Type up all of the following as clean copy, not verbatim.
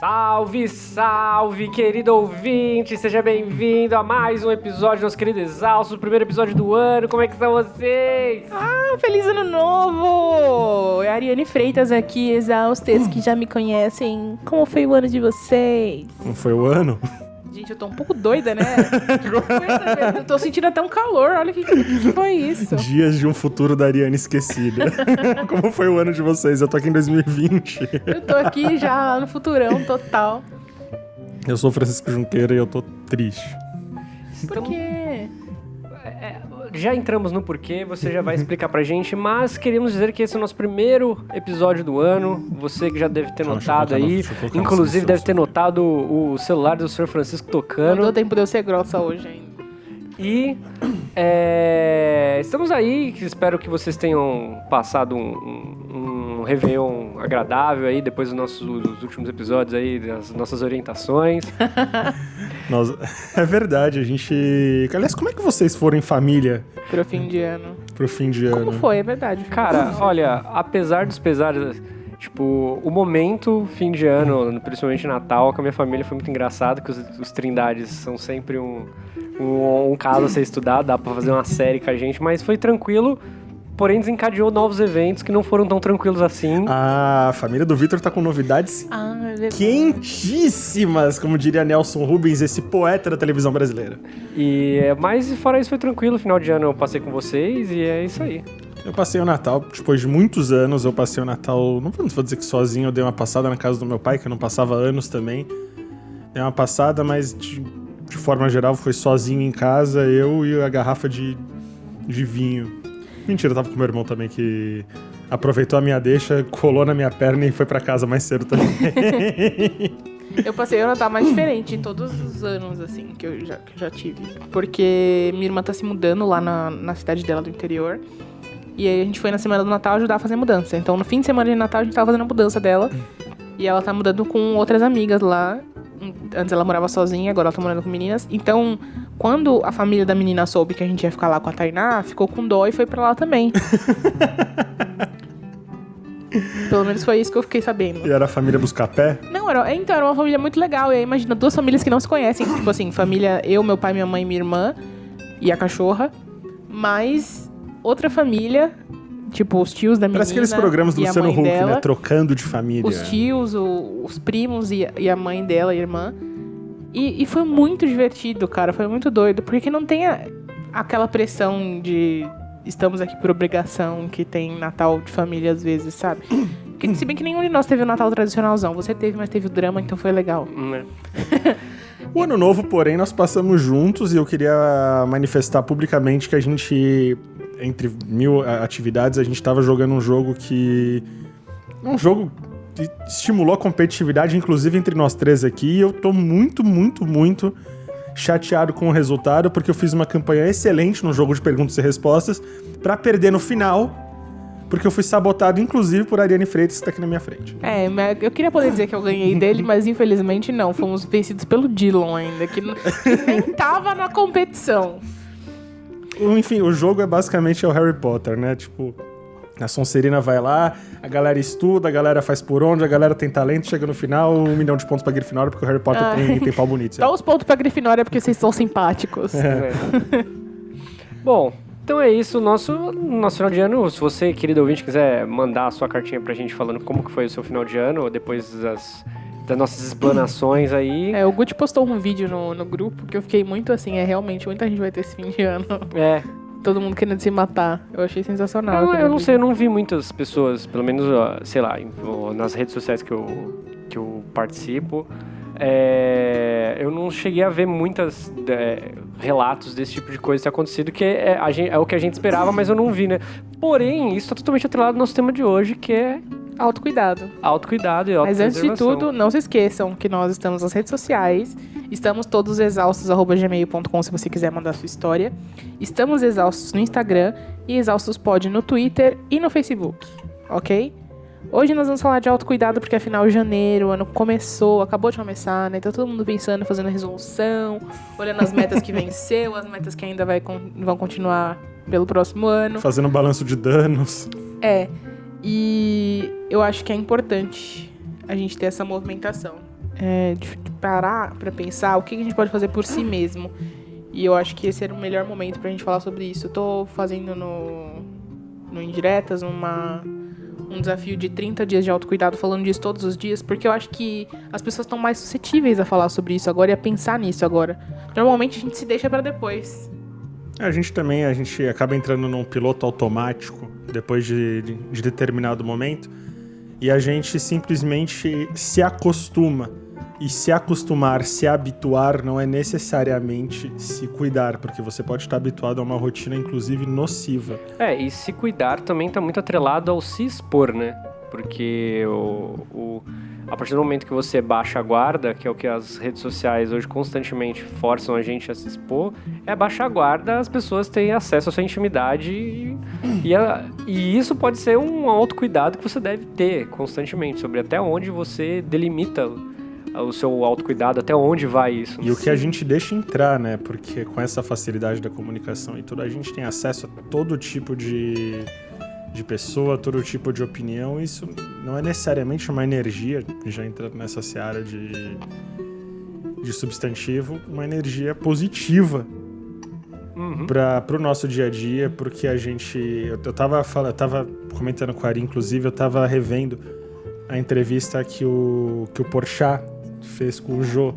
Salve, salve, querido ouvinte! Seja bem-vindo a mais um episódio do nosso querido Exausto, o primeiro episódio do ano. Como é que estão vocês? Feliz ano novo! É a Ariane Freitas aqui, Exaustes, que já me conhecem. Como foi o ano de vocês? Não foi o ano? Gente, eu tô um pouco doida, né? Eu tô sentindo até um calor, olha o que foi isso. Dias de um futuro da Ariane esquecida. Como foi o ano de vocês? Eu tô aqui em 2020. Eu tô aqui já no futurão total. Eu sou o Francisco Junqueira e eu tô triste. Por quê? Já entramos no porquê, você já vai explicar pra gente, mas queríamos dizer que esse é o nosso primeiro episódio do ano. Você que já deve ter notado aí, inclusive deve ter notado o celular do Sr. Francisco tocando. Não deu tempo de eu ser grossa hoje ainda. E estamos aí, espero que vocês tenham passado um Réveillon agradável aí, depois dos últimos episódios aí, das nossas orientações. É verdade, a gente... Aliás, como é que vocês foram em família? Pro fim de ano. Pro fim de ano. Como foi? É verdade. Cara, olha, apesar dos pesares, tipo, o momento, fim de ano, principalmente Natal, com a minha família foi muito engraçado, que os Trindades são sempre um caso a ser estudado, dá pra fazer uma série com a gente, mas foi tranquilo, porém desencadeou novos eventos que não foram tão tranquilos assim. A família do Vitor tá com novidades quentíssimas, como diria Nelson Rubens, esse poeta da televisão brasileira. Mas fora isso foi tranquilo, final de ano eu passei com vocês e é isso aí. Eu passei o Natal, depois de muitos anos, eu passei o Natal, não vou dizer que sozinho, eu dei uma passada na casa do meu pai, que eu não passava há anos também. Dei uma passada, mas de forma geral foi sozinho em casa, eu e a garrafa de vinho. Mentira, eu tava com meu irmão também, que aproveitou a minha deixa, colou na minha perna e foi pra casa mais cedo também. Eu passei o Natal mais diferente em todos os anos, assim, que eu já tive. Porque minha irmã tá se mudando lá na cidade dela do interior. E aí a gente foi na semana do Natal ajudar a fazer a mudança. Então no fim de semana de Natal a gente tava fazendo a mudança dela. E ela tá mudando com outras amigas lá. Antes ela morava sozinha, agora ela tá morando com meninas. Então, quando a família da menina soube que a gente ia ficar lá com a Tainá, ficou com dó e foi pra lá também. Pelo menos foi isso que eu fiquei sabendo. E era a família Buscapé? Não, era uma família muito legal. E aí, imagina, duas famílias que não se conhecem. Tipo assim, família, eu, meu pai, minha mãe, minha irmã e a cachorra. Mas outra família, tipo os tios da menina. Parece aqueles programas do Luciano Huck, dela, né? Trocando de família. Os tios, os primos e a mãe dela, a irmã. E foi muito divertido, cara. Foi muito doido. Porque não tem aquela pressão de... Estamos aqui por obrigação, que tem Natal de família às vezes, sabe? Porque, se bem que nenhum de nós teve o Natal tradicionalzão. Você teve, mas teve o drama, então foi legal. O ano novo, porém, nós passamos juntos e eu queria manifestar publicamente que a gente, entre 1000 atividades, a gente tava jogando um jogo que... Um jogo que estimulou a competitividade, inclusive entre nós três aqui, e eu tô muito, muito, muito... chateado com o resultado, porque eu fiz uma campanha excelente no jogo de perguntas e respostas pra perder no final, porque eu fui sabotado, inclusive, por Ariane Freitas, que tá aqui na minha frente. Eu queria poder dizer que eu ganhei dele, mas infelizmente não. Fomos vencidos pelo Dillon ainda, que nem tava na competição. Enfim, o jogo é basicamente o Harry Potter, né? Tipo, a Sonserina vai lá, a galera estuda, a galera faz por onde, a galera tem talento, chega no final, 1 milhão de pontos pra Grifinória, porque o Harry Potter tem pau bonito. Só os pontos pra Grifinória porque vocês são simpáticos. Bom, então é isso, nosso final de ano. Se você, querido ouvinte, quiser mandar a sua cartinha pra gente falando como que foi o seu final de ano, depois das nossas explanações aí. O Gucci postou um vídeo no grupo que eu fiquei muito assim, realmente, muita gente vai ter esse fim de ano. Todo mundo querendo se matar. Eu achei sensacional. Eu não sei, eu não vi muitas pessoas, pelo menos, sei lá, nas redes sociais que eu participo, eu não cheguei a ver muitos relatos desse tipo de coisa ter acontecido, que é o que a gente esperava, mas eu não vi, né? Porém, isso está totalmente atrelado ao nosso tema de hoje, que é autocuidado. Autocuidado e autopreservação. Mas antes de tudo, não se esqueçam que nós estamos nas redes sociais. Estamos todos exaustos@gmail.com se você quiser mandar a sua história. Estamos exaustos no Instagram e exaustospod no Twitter e no Facebook, ok? Hoje nós vamos falar de autocuidado porque afinal janeiro, o ano acabou de começar, né? Tá todo mundo pensando, fazendo resolução, olhando as metas que venceu, as metas que ainda vão continuar pelo próximo ano. Fazendo um balanço de danos. E eu acho que é importante a gente ter essa movimentação. de parar pra pensar o que a gente pode fazer por si mesmo. E eu acho que esse era o melhor momento pra gente falar sobre isso. Eu tô fazendo no Indiretas um desafio de 30 dias de autocuidado, falando disso todos os dias, porque eu acho que as pessoas estão mais suscetíveis a falar sobre isso agora e a pensar nisso agora. Normalmente a gente se deixa pra depois. A gente acaba entrando num piloto automático depois de determinado momento e a gente simplesmente se acostuma. E se acostumar, se habituar, não é necessariamente se cuidar, porque você pode estar habituado a uma rotina, inclusive, nociva. E se cuidar também está muito atrelado ao se expor, né? Porque a partir do momento que você baixa a guarda, que é o que as redes sociais hoje constantemente forçam a gente a se expor, baixar a guarda, as pessoas têm acesso à sua intimidade e isso pode ser um autocuidado que você deve ter constantemente, sobre até onde você delimita o seu autocuidado, até onde vai isso. E o que a gente deixa entrar, né? Porque com essa facilidade da comunicação e tudo, a gente tem acesso a todo tipo de pessoa, todo tipo de opinião. Isso não é necessariamente uma energia, já entrando nessa seara de substantivo, uma energia positiva para o nosso dia a dia, porque a gente... Eu tava comentando com a Ari, inclusive, eu tava revendo a entrevista que o Porchat fez com o Jô.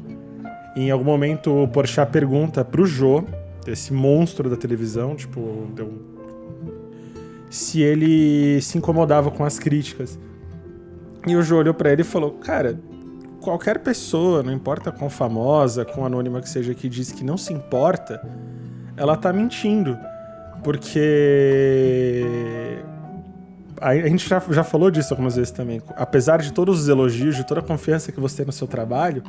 E em algum momento o Porchat pergunta pro Jô, esse monstro da televisão, se ele se incomodava com as críticas. E o Jô olhou pra ele e falou: cara, qualquer pessoa, não importa quão famosa, quão anônima que seja, que diz que não se importa, ela tá mentindo. Porque a gente já falou disso algumas vezes também. Apesar de todos os elogios, de toda a confiança que você tem no seu trabalho,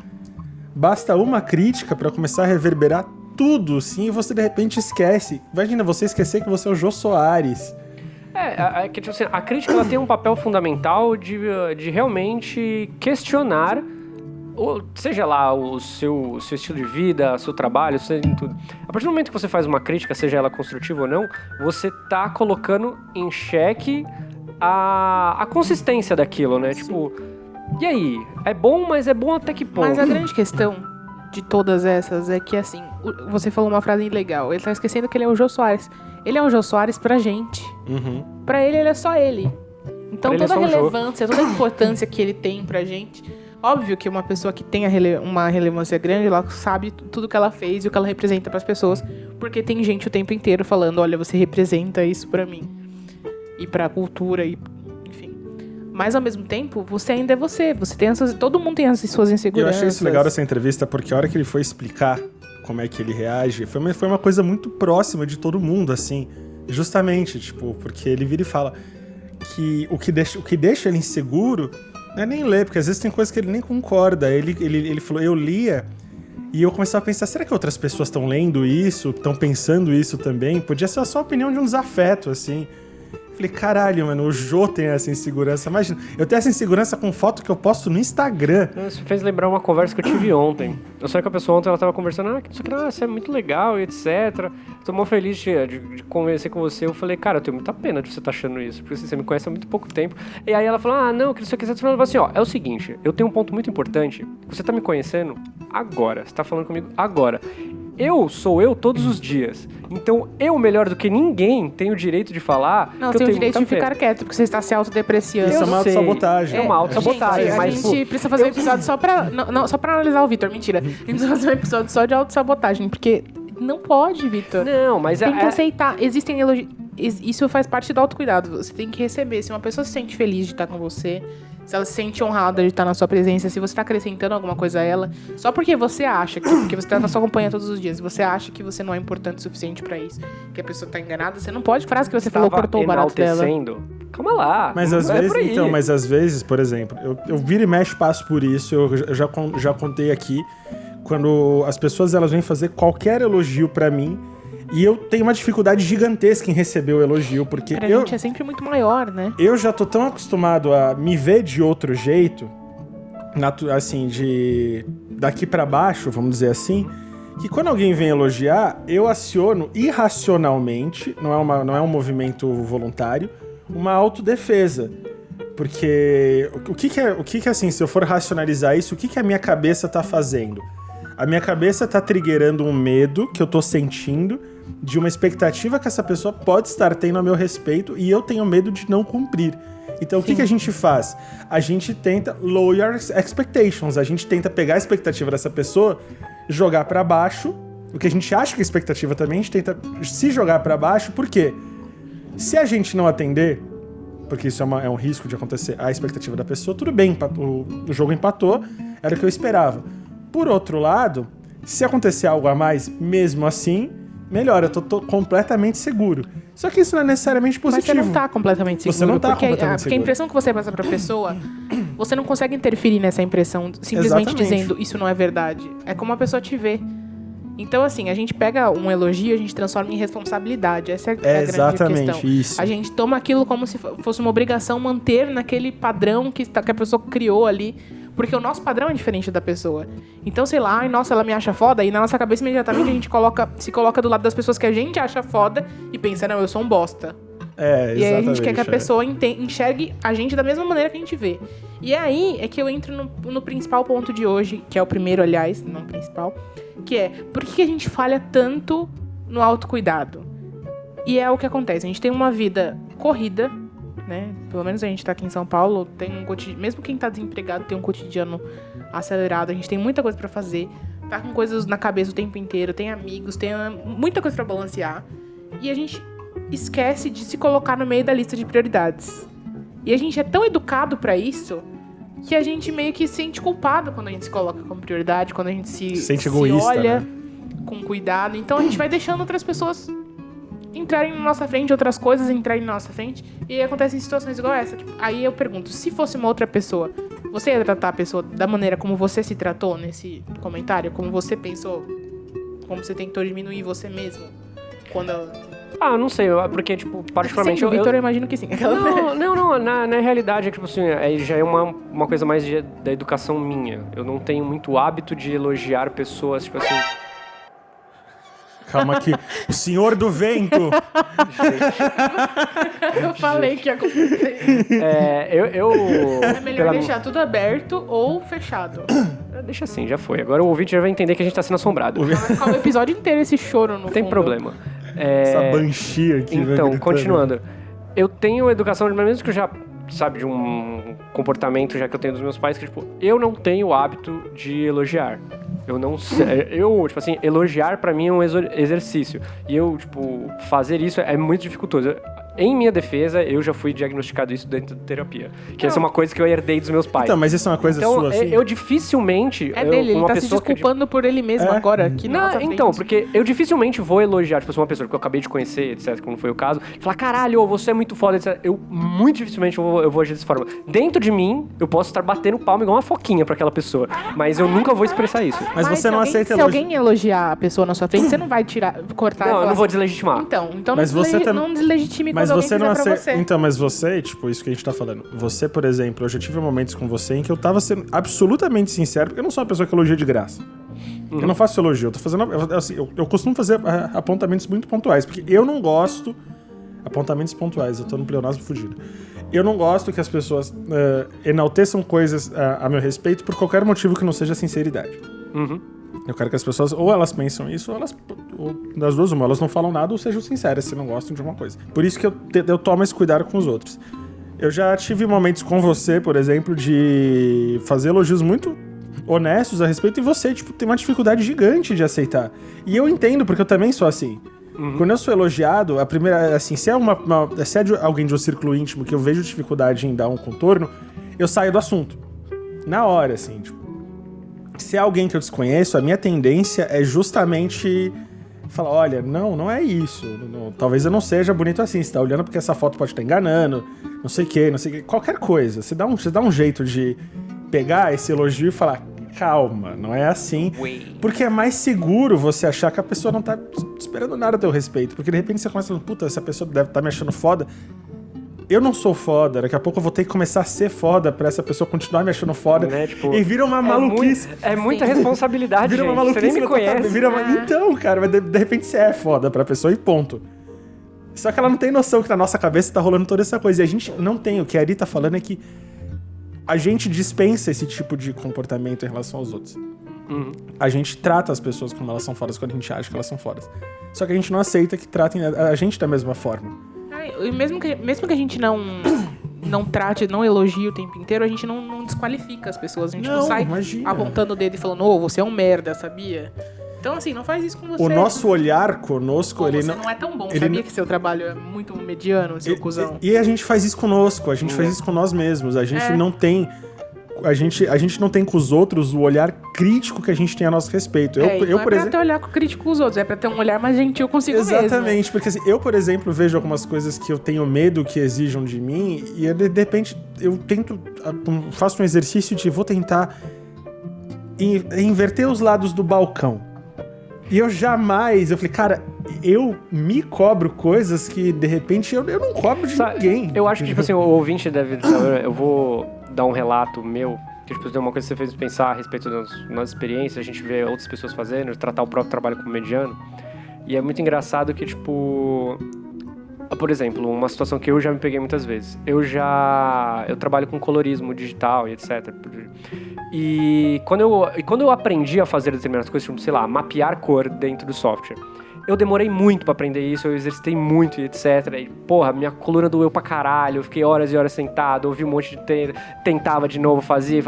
basta uma crítica para começar a reverberar tudo, sim, e você de repente esquece. Imagina você esquecer que você é o Jô Soares. Que, tipo assim, a crítica ela tem um papel fundamental de realmente questionar, seja lá o seu estilo de vida, o seu trabalho, seja em tudo. A partir do momento que você faz uma crítica, seja ela construtiva ou não, você tá colocando em xeque a consistência daquilo, né? Sim. Tipo, e aí? É bom, mas é bom até que ponto? Mas a grande questão de todas essas é que, assim, você falou uma frase legal. Ele tá esquecendo que ele é o Jô Soares. Ele é o Jô Soares pra gente. Pra ele é só ele. Então toda a relevância, toda a importância que ele tem pra gente... Óbvio que uma pessoa que tem uma relevância grande, ela sabe tudo que ela fez e o que ela representa pras pessoas. Porque tem gente o tempo inteiro falando: olha, você representa isso pra mim. E pra cultura, enfim. Mas ao mesmo tempo, você ainda é você. Todo mundo tem as suas inseguranças. Eu achei isso legal dessa entrevista, porque a hora que ele foi explicar como é que ele reage, foi uma coisa muito próxima de todo mundo, assim. Justamente, porque ele vira e fala que o que deixa ele inseguro não é nem ler, porque às vezes tem coisas que ele nem concorda. Ele falou: eu lia e eu começava a pensar, será que outras pessoas estão lendo isso, estão pensando isso também? Podia ser só a opinião de um desafeto, assim. Falei, caralho, mano, o Jô tem essa insegurança. Imagina, eu tenho essa insegurança com foto que eu posto no Instagram. Isso fez lembrar uma conversa que eu tive ontem. Eu sei que a pessoa ontem ela tava conversando, isso é muito legal e etc. Tô mó feliz de conversar com você. Eu falei, cara, eu tenho muita pena de você estar achando isso, porque você me conhece há muito pouco tempo. E aí ela falou, não, que isso aqui você tá falando assim, é o seguinte, eu tenho um ponto muito importante. Você tá me conhecendo agora, você tá falando comigo agora. Eu sou eu todos os dias. Então, eu, melhor do que ninguém, tenho o direito de falar. Não, tem o direito de ficar quieto, porque você está se autodepreciando. Isso é uma autossabotagem. É uma autossabotagem. A gente precisa fazer um episódio só pra analisar o Vitor. Mentira. A gente precisa fazer um episódio só de autossabotagem, porque não pode, Vitor. Não, mas tem que aceitar. Existem elogios. Isso faz parte do autocuidado. Você tem que receber. Se uma pessoa se sente feliz de estar com você, se ela se sente honrada de estar na sua presença, se você está acrescentando alguma coisa a ela, só porque você acha porque você está na sua companhia todos os dias, e você acha que você não é importante o suficiente pra isso, que a pessoa está enganada, você não pode, frase que você falou, cortou o barato dela. Calma lá. Mas às vezes, por exemplo, eu viro e mexo, passo por isso, eu já contei aqui, quando as pessoas elas vêm fazer qualquer elogio pra mim, e eu tenho uma dificuldade gigantesca em receber o elogio, porque pra gente é sempre muito maior, né? Eu já tô tão acostumado a me ver de outro jeito, assim, daqui pra baixo, vamos dizer assim, que quando alguém vem elogiar, eu aciono irracionalmente, não é um movimento voluntário, uma autodefesa. Porque o que assim, se eu for racionalizar isso, o que a minha cabeça tá fazendo? A minha cabeça tá triggerando um medo que eu tô sentindo de uma expectativa que essa pessoa pode estar tendo a meu respeito e eu tenho medo de não cumprir. Então, o que a gente faz? A gente tenta lower expectations. A gente tenta pegar a expectativa dessa pessoa, jogar pra baixo. O que a gente acha que é expectativa também, a gente tenta se jogar pra baixo. Por quê? Se a gente não atender, porque isso é um risco de acontecer, a expectativa da pessoa, tudo bem, o jogo empatou, era o que eu esperava. Por outro lado, se acontecer algo a mais, mesmo assim, melhor, eu tô completamente seguro. Só que isso não é necessariamente positivo. Mas você não tá completamente seguro. Você não tá completamente seguro. Porque a impressão que você passa pra pessoa, você não consegue interferir nessa impressão simplesmente dizendo isso não é verdade. É como a pessoa te vê. Então, assim, a gente pega um elogio e a gente transforma em responsabilidade. Essa é a grande questão. Isso. A gente toma aquilo como se fosse uma obrigação manter naquele padrão que a pessoa criou ali. Porque o nosso padrão é diferente da pessoa. Então, sei lá, nossa, ela me acha foda. E na nossa cabeça, imediatamente, a gente se coloca do lado das pessoas que a gente acha foda e pensa, não, eu sou um bosta. Exatamente. E aí a gente quer que a pessoa enxergue a gente da mesma maneira que a gente vê. E aí é que eu entro no principal ponto de hoje, que é o primeiro, aliás, não o principal, que é, por que a gente falha tanto no autocuidado? E é o que acontece, a gente tem uma vida corrida, né? Pelo menos a gente tá aqui em São Paulo, tem mesmo quem tá desempregado tem um cotidiano acelerado, a gente tem muita coisa pra fazer, tá com coisas na cabeça o tempo inteiro, tem amigos, tem muita coisa pra balancear, e a gente esquece de se colocar no meio da lista de prioridades. E a gente é tão educado pra isso que a gente meio que se sente culpado quando a gente se coloca como prioridade, quando a gente se egoísta, olha, né? Com cuidado. Então a gente vai deixando outras pessoas entrarem na nossa frente, outras coisas entrarem na nossa frente, e aí acontecem situações igual essa. Tipo, aí eu pergunto, se fosse uma outra pessoa, você ia tratar a pessoa da maneira como você se tratou nesse comentário? Como você pensou? Como você tentou diminuir você mesmo? Quando não sei, porque, tipo, particularmente... Sim, o Vitor, eu imagino que sim. Não, na realidade, é que, tipo assim, já é uma coisa mais da educação minha. Eu não tenho muito hábito de elogiar pessoas, tipo assim... Calma aqui. O senhor do vento! Eu falei que ia acontecer. É melhor deixar tudo aberto ou fechado. Deixa assim, já foi. Agora o ouvinte já vai entender que a gente tá sendo assombrado. Vai ficar o episódio inteiro esse choro no Não tem fundo. problema. Essa banshee aqui. Então, continuando. Eu tenho educação, mesmo que eu já, sabe, de um comportamento já que eu tenho dos meus pais, que, tipo, eu não tenho o hábito de elogiar. Eu não sei. Tipo assim, elogiar pra mim é um exercício. E eu, tipo, fazer isso é muito dificultoso. Em minha defesa, eu já fui diagnosticado isso dentro da terapia. Que essa é uma coisa que eu herdei dos meus pais. Então, mas isso é uma coisa sua, assim? Eu dificilmente... É dele, ele tá se desculpando por ele mesmo agora. Aqui então, porque eu dificilmente vou elogiar, tipo, uma pessoa que eu acabei de conhecer, etc., como foi o caso, e falar, caralho, você é muito foda, etc. Eu, muito dificilmente, eu vou agir dessa forma. Dentro de mim, eu posso estar batendo palma igual uma foquinha pra aquela pessoa, mas eu nunca vou expressar isso. Mas você não aceita Se alguém elogiar a pessoa na sua frente, você não vai cortar... Não, eu não vou deslegitimar. Então mas não deslegitime quando alguém fizer pra você. Então, mas você, tipo, isso que a gente tá falando. Você, por exemplo, eu já tive momentos com você em que eu tava sendo absolutamente sincero, porque eu não sou uma pessoa que elogia de graça. Eu não faço elogio, eu tô fazendo... Assim, eu costumo fazer apontamentos muito pontuais, porque eu não gosto... Apontamentos pontuais, eu tô no pleonasmo fugido. Eu não gosto que as pessoas enalteçam coisas a meu respeito por qualquer motivo que não seja sinceridade. Eu quero que as pessoas, ou elas pensam isso, ou das duas uma, elas não falam nada ou sejam sinceras se não gostam de uma coisa. Por isso que eu tomo esse cuidado com os outros. Eu já tive momentos com você, por exemplo, de fazer elogios muito honestos a respeito e você, tipo, tem uma dificuldade gigante de aceitar. E eu entendo, porque eu também sou assim. Quando eu sou elogiado, a primeira, assim, se é alguém de um círculo íntimo que eu vejo dificuldade em dar um contorno, eu saio do assunto. Na hora, assim, tipo. Se é alguém que eu desconheço, a minha tendência é justamente falar, olha, não é isso. Talvez eu não seja bonito assim. Você tá olhando porque essa foto pode estar enganando, não sei o que. Qualquer coisa. Você dá um jeito de pegar esse elogio e falar, calma, não é assim. Porque é mais seguro você achar que a pessoa não tá esperando nada a teu respeito. Porque de repente você começa falando, puta, essa pessoa deve estar me achando foda. Eu não sou foda, daqui a pouco eu vou ter que começar a ser foda pra essa pessoa continuar me achando foda. Né? Tipo, e vira uma maluquice. É muita responsabilidade, vira uma gente. maluquice, você nem me conhece. Então, cara, mas de repente você é foda pra pessoa e ponto. Só que ela não tem noção que na nossa cabeça tá rolando toda essa coisa. E a gente não tem. O que a Ari tá falando é que a gente dispensa esse tipo de comportamento em relação aos outros. A gente trata as pessoas como elas são fodas quando a gente acha que elas são fodas. Só que a gente não aceita que tratem a gente da mesma forma. E mesmo que a gente não trate, não elogie o tempo inteiro, a gente não desqualifica as pessoas. A gente não sai apontando o dedo e falando, você é um merda, sabia? Então, assim, não faz isso com você. O nosso olhar conosco... Você não é tão bom, sabia que seu trabalho é muito mediano, seu cuzão? E a gente faz isso conosco, a gente faz isso com nós mesmos. A gente não tem... A gente não tem com os outros o olhar crítico que a gente tem a nosso respeito. Não é pra ter olhar crítico com os outros, é pra ter um olhar mais gentil consigo mesmo. Exatamente, porque assim, eu, por exemplo, vejo algumas coisas que eu tenho medo que exijam de mim e de repente eu faço um exercício de vou tentar inverter os lados do balcão. E eu falei, cara, eu me cobro coisas que de repente eu não cobro de ninguém. Eu acho que, tipo assim, o ouvinte deve... Eu vou dar um relato meu, que tipo, tem uma coisa que você fez pensar a respeito das nossas experiências, a gente vê outras pessoas fazendo, tratar o próprio trabalho como mediano. E é muito engraçado que, tipo... Por exemplo, uma situação que eu já me peguei muitas vezes. Eu trabalho com colorismo digital e etc. E quando eu aprendi a fazer determinadas coisas, tipo, sei lá, mapear cor dentro do software, eu demorei muito pra aprender isso, eu exercitei muito e etc. E, porra, minha coluna doeu pra caralho, eu fiquei horas e horas sentado, ouvi um monte de... Tentava de novo, fazia.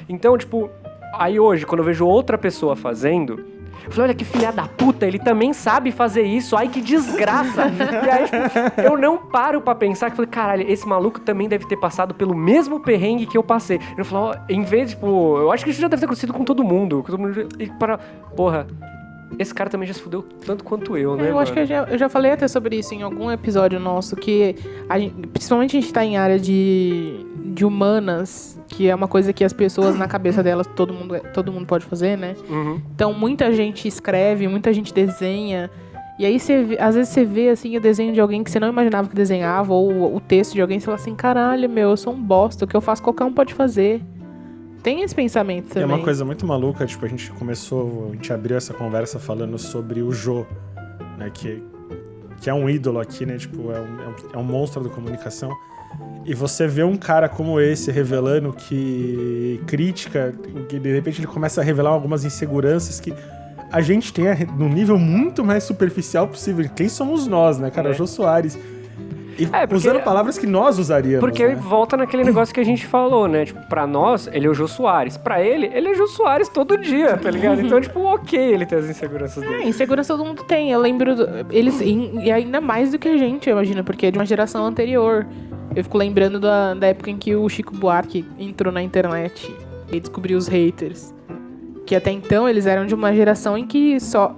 Então, tipo, aí hoje, quando eu vejo outra pessoa fazendo, eu falei, olha que filha da puta, ele também sabe fazer isso, ai que desgraça. E aí, tipo, eu não paro pra pensar, que eu falei, caralho, esse maluco também deve ter passado pelo mesmo perrengue que eu passei. Eu falei, em vez de, tipo, eu acho que isso já deve ter acontecido com todo mundo. Porra... Esse cara também já se fudeu tanto quanto eu, né? Eu acho que eu já falei até sobre isso em algum episódio nosso, que principalmente a gente tá em área de humanas, que é uma coisa que as pessoas na cabeça delas, todo mundo pode fazer, né? Então muita gente escreve, muita gente desenha, e aí às vezes você vê assim, o desenho de alguém que você não imaginava que desenhava, ou o texto de alguém, você fala assim, caralho, eu sou um bosta, o que eu faço qualquer um pode fazer. Tem esse pensamento também. É uma coisa muito maluca, tipo, a gente abriu essa conversa falando sobre o Jô, né, que é um ídolo aqui, né, tipo, é um monstro da comunicação. E você vê um cara como esse revelando que crítica, que de repente ele começa a revelar algumas inseguranças que a gente tem num nível muito mais superficial possível. Quem somos nós, né, cara? O Jô Soares. Usando palavras que nós usaríamos. Porque né? Volta naquele negócio que a gente falou, né? Tipo, pra nós, ele é o Jô Soares. Pra ele é Jô Soares todo dia, tá ligado? Então, tipo, ok ele ter as inseguranças dele. Insegurança todo mundo tem. Eu lembro... Eles... E ainda mais do que a gente, eu imagino. Porque é de uma geração anterior. Eu fico lembrando da época em que o Chico Buarque entrou na internet e descobriu os haters. Que até então, eles eram de uma geração em que só...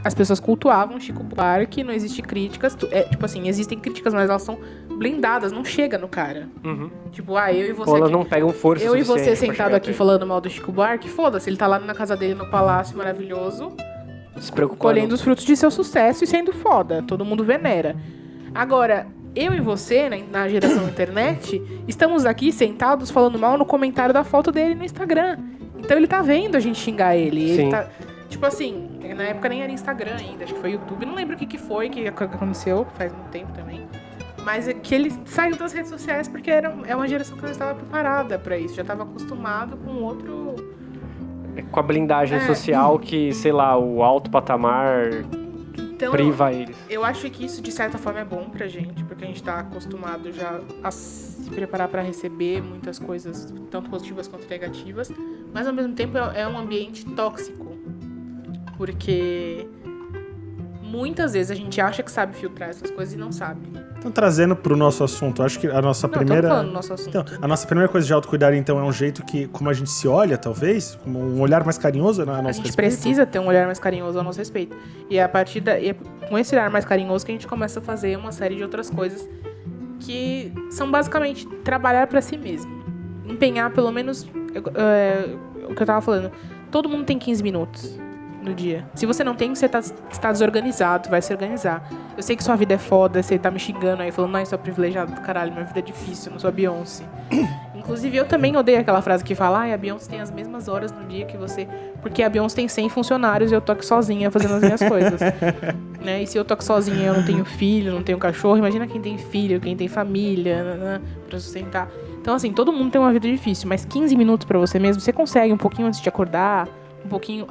as pessoas cultuavam Chico Buarque, não existem críticas. Tipo assim, existem críticas, mas elas são blindadas, não chega no cara. Tipo, eu e você. Ou elas não pegam força. Eu e você sentado aqui falando mal do Chico Buarque, foda-se, ele tá lá na casa dele, no palácio maravilhoso, se preocupando, colhendo os frutos de seu sucesso e sendo foda. Todo mundo venera. Agora, eu e você, né, na geração internet, estamos aqui sentados falando mal no comentário da foto dele no Instagram. Então ele tá vendo a gente xingar ele. Sim. Ele tá. Tipo assim, na época nem era Instagram ainda, acho que foi YouTube. Não lembro o que foi que aconteceu, faz muito tempo também. Mas é que ele saiu das redes sociais porque é uma geração que não estava preparada pra isso. Já estava acostumado com outro... Com a blindagem social que, sei lá, o alto patamar priva eles. Eu acho que isso, de certa forma, é bom pra gente, porque a gente tá acostumado já a se preparar pra receber muitas coisas, tanto positivas quanto negativas. Mas, ao mesmo tempo, é um ambiente tóxico. Porque muitas vezes a gente acha que sabe filtrar essas coisas e não sabe. Então, trazendo pro nosso assunto, acho que a nossa primeira... Tô falando do nosso assunto. Então, a nossa primeira coisa de autocuidado, então, é um jeito que, como a gente se olha, talvez, como um olhar mais carinhoso a nosso respeito. A gente precisa ter um olhar mais carinhoso ao nosso respeito. E a partir com esse olhar mais carinhoso que a gente começa a fazer uma série de outras coisas que são basicamente trabalhar pra si mesmo. Empenhar pelo menos... o que eu tava falando. Todo mundo tem 15 minutos. No dia. Se você não tem, você está desorganizado, vai se organizar. Eu sei que sua vida é foda, você tá me xingando aí, falando, não, eu sou privilegiado do caralho, minha vida é difícil, eu não sou a Beyoncé. Inclusive, eu também odeio aquela frase que fala, a Beyoncé tem as mesmas horas no dia que você... Porque a Beyoncé tem 100 funcionários e eu tô aqui sozinha fazendo as minhas coisas. né? E se eu tô sozinha, eu não tenho filho, não tenho cachorro, imagina quem tem filho, quem tem família, né, pra sustentar. Então, assim, todo mundo tem uma vida difícil, mas 15 minutos pra você mesmo, você consegue um pouquinho antes de acordar, um pouquinho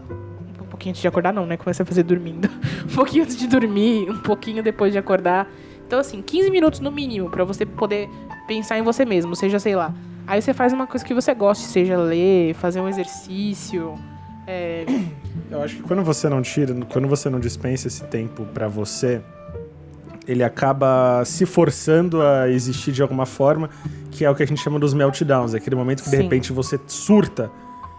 antes de acordar não, né? Começa a fazer dormindo. Um pouquinho antes de dormir, um pouquinho depois de acordar. Então, assim, 15 minutos no mínimo pra você poder pensar em você mesmo, seja, sei lá. Aí você faz uma coisa que você goste, seja ler, fazer um exercício. Eu acho que quando você não dispensa esse tempo pra você, ele acaba se forçando a existir de alguma forma, que é o que a gente chama dos meltdowns, aquele momento que de repente você surta,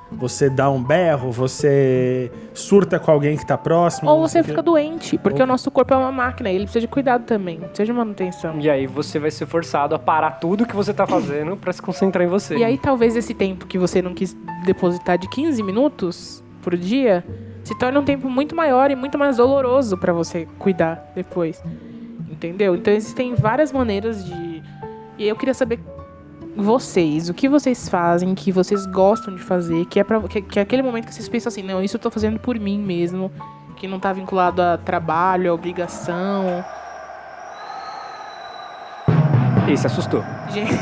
você dá um berro, você surta com alguém que tá próximo. Ou você fica doente, porque o nosso corpo é uma máquina, ele precisa de cuidado também, precisa de manutenção. E aí você vai ser forçado a parar tudo que você tá fazendo pra se concentrar em você. E aí talvez esse tempo que você não quis depositar de 15 minutos por dia, se torne um tempo muito maior e muito mais doloroso pra você cuidar depois. Entendeu? Então existem várias maneiras de... E eu queria saber vocês, o que vocês fazem, que vocês gostam de fazer, que é aquele momento que vocês pensam assim, não, isso eu tô fazendo por mim mesmo, que não tá vinculado a trabalho, a obrigação. Esse assustou. Gente...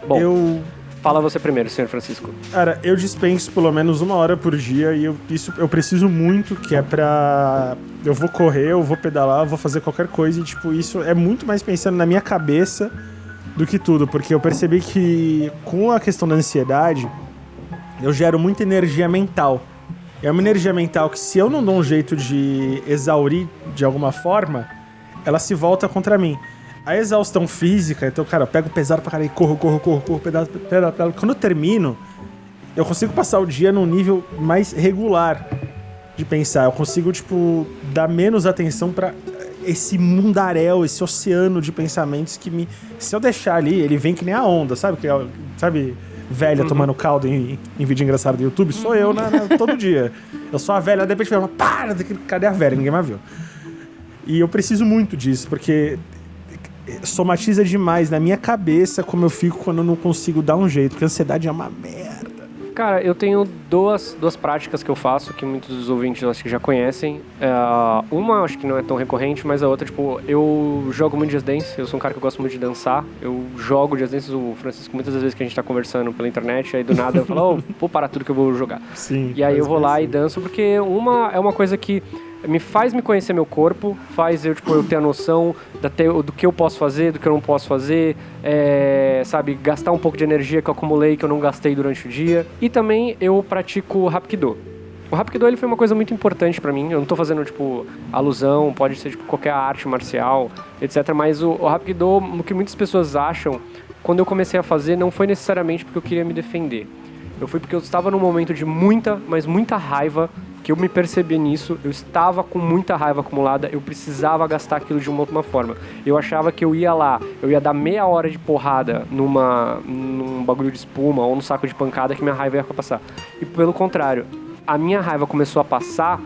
Bom, fala você primeiro, senhor Francisco. Cara, eu dispenso pelo menos 1 hora por dia e isso eu preciso muito, que é pra... Eu vou correr, eu vou pedalar, eu vou fazer qualquer coisa e, tipo, isso é muito mais pensando na minha cabeça do que tudo, porque eu percebi que com a questão da ansiedade, eu gero muita energia mental. É uma energia mental que, se eu não dou um jeito de exaurir de alguma forma, ela se volta contra mim. A exaustão física, então, cara, eu pego pesado pra caralho e corro, pedalo. Quando eu termino, eu consigo passar o dia num nível mais regular de pensar. Eu consigo, tipo, dar menos atenção pra esse mundaréu, esse oceano de pensamentos que me... Se eu deixar ali, ele vem que nem a onda, sabe? Sabe, velha tomando caldo em vídeo engraçado do YouTube? Sou eu, né, todo dia. Eu sou a velha, de repente, fala, para, cadê a velha? Ninguém mais viu. E eu preciso muito disso, porque somatiza demais na minha cabeça como eu fico quando eu não consigo dar um jeito, porque a ansiedade é uma merda. Cara, eu tenho duas práticas que eu faço, que muitos dos ouvintes acho que já conhecem. Uma acho que não é tão recorrente, mas a outra, tipo, eu jogo muito Just Dance, eu sou um cara que eu gosto muito de dançar, eu jogo Just Dance, o Francisco, muitas das vezes que a gente tá conversando pela internet, aí do nada eu falo, vou parar tudo que eu vou jogar. Sim, e aí eu vou lá e danço, porque é uma coisa que faz me conhecer meu corpo, faz eu ter a noção do que eu posso fazer, do que eu não posso fazer, sabe, gastar um pouco de energia que eu acumulei, que eu não gastei durante o dia. E também eu pratico o Hapkido. O Hapkido, ele foi uma coisa muito importante pra mim, eu não tô fazendo, alusão, pode ser, qualquer arte marcial, etc. Mas o Hapkido, o que muitas pessoas acham, quando eu comecei a fazer, não foi necessariamente porque eu queria me defender. Foi porque eu estava num momento de muita, mas muita raiva, que eu me percebi nisso, eu estava com muita raiva acumulada, eu precisava gastar aquilo de uma outra forma. Eu achava que eu ia lá, eu ia dar meia hora de porrada num bagulho de espuma ou num saco de pancada que minha raiva ia passar. E pelo contrário, a minha raiva começou a passar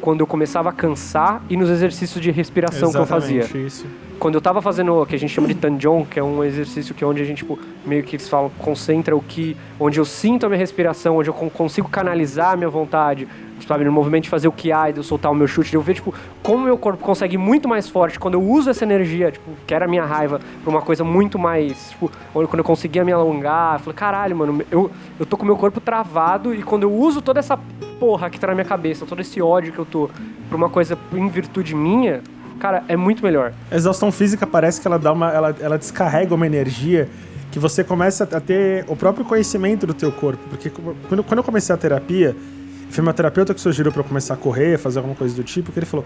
quando eu começava a cansar e nos exercícios de respiração que eu fazia. Isso. Quando eu tava fazendo o que a gente chama de Tanjong, que é um exercício que é onde a gente, meio que eles falam, concentra o ki, onde eu sinto a minha respiração, onde eu consigo canalizar a minha vontade, sabe, no movimento de fazer o ki-ai, de eu soltar o meu chute, de eu ver, como o meu corpo consegue ir muito mais forte quando eu uso essa energia, que era a minha raiva, pra uma coisa muito mais, quando eu conseguia me alongar, eu falei, caralho, mano, eu tô com o meu corpo travado e quando eu uso toda essa porra que tá na minha cabeça, todo esse ódio que eu tô pra uma coisa em virtude minha, cara, é muito melhor. A exaustão física parece que ela descarrega uma energia que você começa a ter o próprio conhecimento do teu corpo. Porque quando eu comecei a terapia, foi meu terapeuta que sugeriu pra eu começar a correr, fazer alguma coisa do tipo, que ele falou,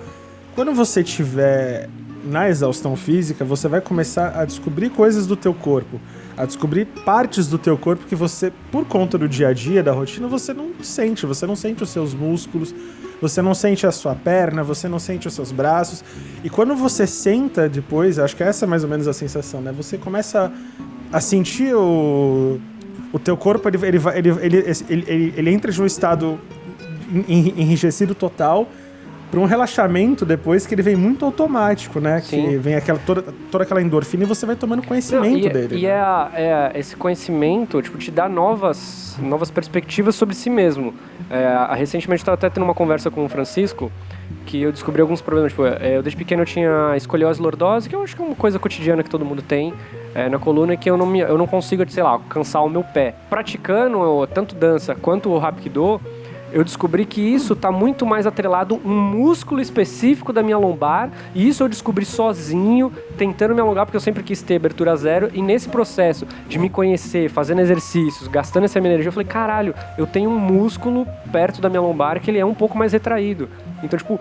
quando você estiver na exaustão física, você vai começar a descobrir coisas do teu corpo, a descobrir partes do teu corpo que você, por conta do dia a dia, da rotina, você não sente os seus músculos, você não sente a sua perna, você não sente os seus braços. E quando você senta depois, acho que essa é mais ou menos a sensação, né? Você começa a sentir o teu corpo, ele entra de um estado enrijecido total para um relaxamento depois que ele vem muito automático, né? Sim. Que vem toda aquela endorfina e você vai tomando conhecimento dele. E esse conhecimento, te dá novas perspectivas sobre si mesmo. Recentemente eu estava até tendo uma conversa com o Francisco que eu descobri alguns problemas. Tipo, eu desde pequeno eu tinha escoliose lordose, que eu acho que é uma coisa cotidiana que todo mundo tem na coluna, que eu não consigo, sei lá, alcançar o meu pé. Praticando tanto dança quanto o Hapkido, eu descobri que isso está muito mais atrelado a um músculo específico da minha lombar, e isso eu descobri sozinho, tentando me alongar, porque eu sempre quis ter abertura zero, e nesse processo de me conhecer, fazendo exercícios, gastando essa minha energia, eu falei, caralho, eu tenho um músculo perto da minha lombar que ele é um pouco mais retraído. Então, tipo,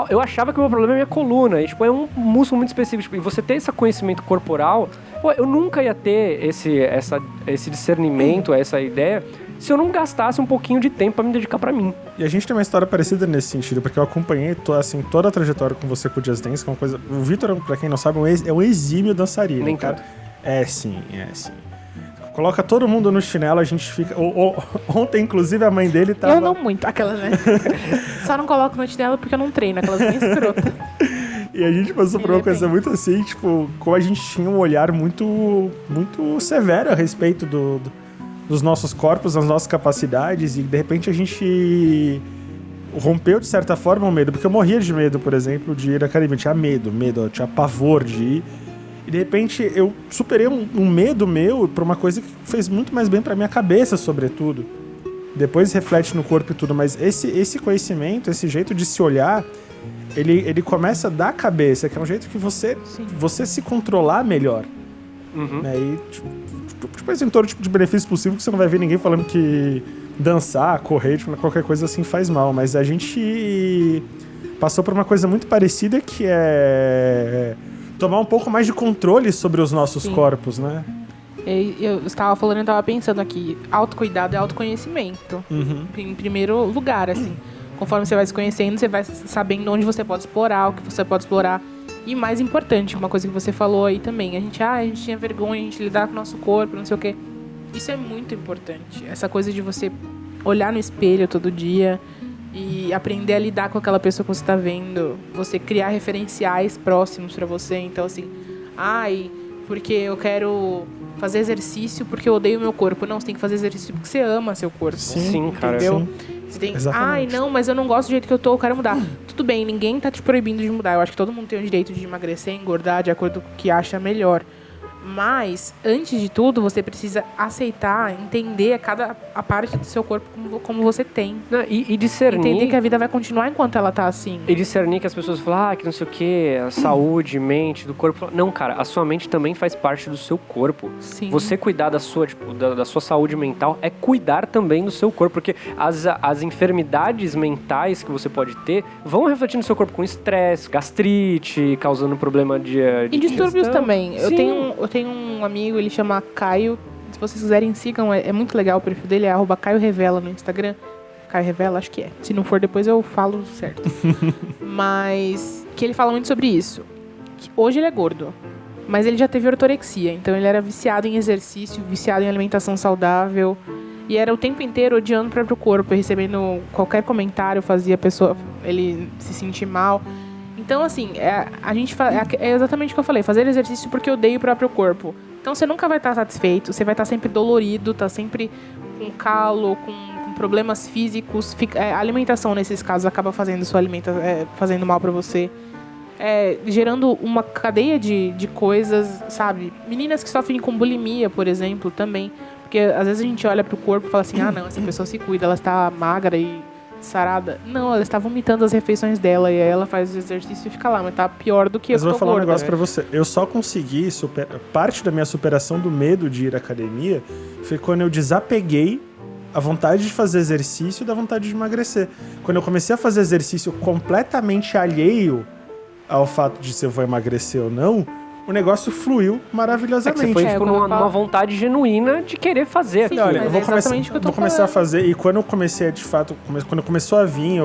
eu achava que o meu problema é a minha coluna, e tipo, é um músculo muito específico, tipo, e você ter esse conhecimento corporal, pô, eu nunca ia ter esse discernimento, essa ideia, se eu não gastasse um pouquinho de tempo pra me dedicar pra mim. E a gente tem uma história parecida nesse sentido, porque eu acompanhei assim, toda a trajetória com você com o Just Dance, que é uma coisa... O Vitor, pra quem não sabe, é um exímio dançarino. Nem cara. É sim. Coloca todo mundo no chinelo, a gente fica... Ontem, inclusive, a mãe dele tava... Eu não muito, aquelas, né? Só não coloco no chinelo porque eu não treino, aquelas bem escrotas. E a gente passou por uma coisa muito assim, tipo, como a gente tinha um olhar muito, muito severo a respeito dos nossos corpos, das nossas capacidades, e de repente a gente rompeu de certa forma o medo, porque eu morria de medo, por exemplo, de ir à academia, eu tinha medo, eu tinha pavor de ir, e de repente eu superei um medo meu por uma coisa que fez muito mais bem pra minha cabeça, sobretudo. Depois reflete no corpo e tudo, mas esse conhecimento, esse jeito de se olhar, ele começa da cabeça, que é um jeito que você se controlar melhor. Uhum. Né? E tipo, tem todo tipo de benefício possível, que você não vai ver ninguém falando que dançar, correr, tipo, qualquer coisa assim faz mal. Mas a gente passou por uma coisa muito parecida, que é tomar um pouco mais de controle sobre os nossos corpos, né? Eu estava falando, eu estava pensando aqui, autocuidado é autoconhecimento. Uhum. Em primeiro lugar, assim. Conforme você vai se conhecendo, você vai sabendo onde você pode explorar, o que você pode explorar. E mais importante, uma coisa que você falou aí também, a gente tinha vergonha, a gente lidar com o nosso corpo, não sei o quê. Isso é muito importante. Essa coisa de você olhar no espelho todo dia e aprender a lidar com aquela pessoa que você está vendo. Você criar referenciais próximos para você. Então, assim, porque eu quero fazer exercício porque eu odeio o meu corpo. Não, você tem que fazer exercício porque você ama seu corpo. Sim, cara. Entendeu? Sim. Você tem, Exatamente. não, mas eu não gosto do jeito que eu tô, eu quero mudar. Tudo bem, ninguém tá te proibindo de mudar. Eu acho que todo mundo tem o direito de emagrecer, engordar, de acordo com o que acha melhor. Mas, antes de tudo, você precisa aceitar, entender a parte do seu corpo como você tem. Não, e discernir... Entender que a vida vai continuar enquanto ela tá assim. E discernir que as pessoas falam, que não sei o que, a saúde, mente, do corpo. Não, cara, a sua mente também faz parte do seu corpo. Sim. Você cuidar da sua saúde mental é cuidar também do seu corpo, porque as enfermidades mentais que você pode ter vão refletir no seu corpo com estresse, gastrite, causando problema de E distúrbios também. Eu Sim. tenho um amigo, ele chama Caio. Se vocês quiserem, sigam. É muito legal o perfil dele, é @CaioRevela no Instagram. Caio Revela, acho que é. Se não for, depois eu falo certo. Mas que ele fala muito sobre isso. Hoje ele é gordo, mas ele já teve ortorexia. Então ele era viciado em exercício, viciado em alimentação saudável. E era o tempo inteiro odiando o próprio corpo, recebendo qualquer comentário, fazia a pessoa ele se sentir mal. Então, assim, é exatamente o que eu falei. Fazer exercício porque eu odeio o próprio corpo. Então, você nunca vai estar satisfeito. Você vai estar sempre dolorido, tá sempre com calo, com problemas físicos. A alimentação, nesses casos, acaba fazendo fazendo mal pra você. Gerando uma cadeia de coisas, sabe? Meninas que sofrem com bulimia, por exemplo, também. Porque, às vezes, a gente olha pro corpo e fala assim, não, essa pessoa se cuida, ela está magra e sarada. Não, ela está vomitando as refeições dela, e aí ela faz o exercício e fica lá, mas tá pior do que eu. Mas eu vou falar gorda, um negócio né? pra você. Eu só consegui parte da minha superação do medo de ir à academia foi quando eu desapeguei a vontade de fazer exercício e da vontade de emagrecer. Quando eu comecei a fazer exercício completamente alheio ao fato de se eu vou emagrecer ou não, o negócio fluiu maravilhosamente. Você foi tipo, numa vontade genuína de querer fazer aquilo. Olha, eu vou exatamente o que eu tô começar a fazer, e quando eu comecei de fato, quando começou a vir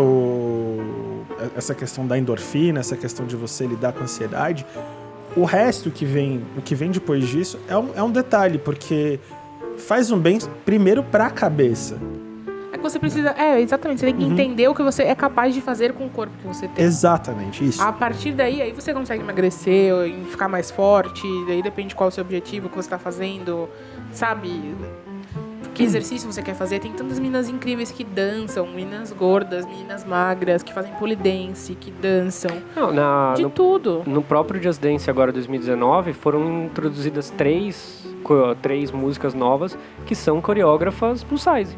essa questão da endorfina, essa questão de você lidar com a ansiedade, o resto o que vem depois disso é um detalhe, porque faz um bem primeiro pra cabeça. É que você precisa... exatamente. Você tem que entender o que você é capaz de fazer com o corpo que você tem. Exatamente, isso. A partir daí, aí você consegue emagrecer, ou ficar mais forte, daí depende qual é o seu objetivo, o que você tá fazendo, sabe? que exercício você quer fazer. Tem tantas meninas incríveis que dançam, meninas gordas, meninas magras, que fazem pole dance, que dançam. Não, tudo. No próprio Just Dance agora, 2019, foram introduzidas três músicas novas que são coreógrafas plus size.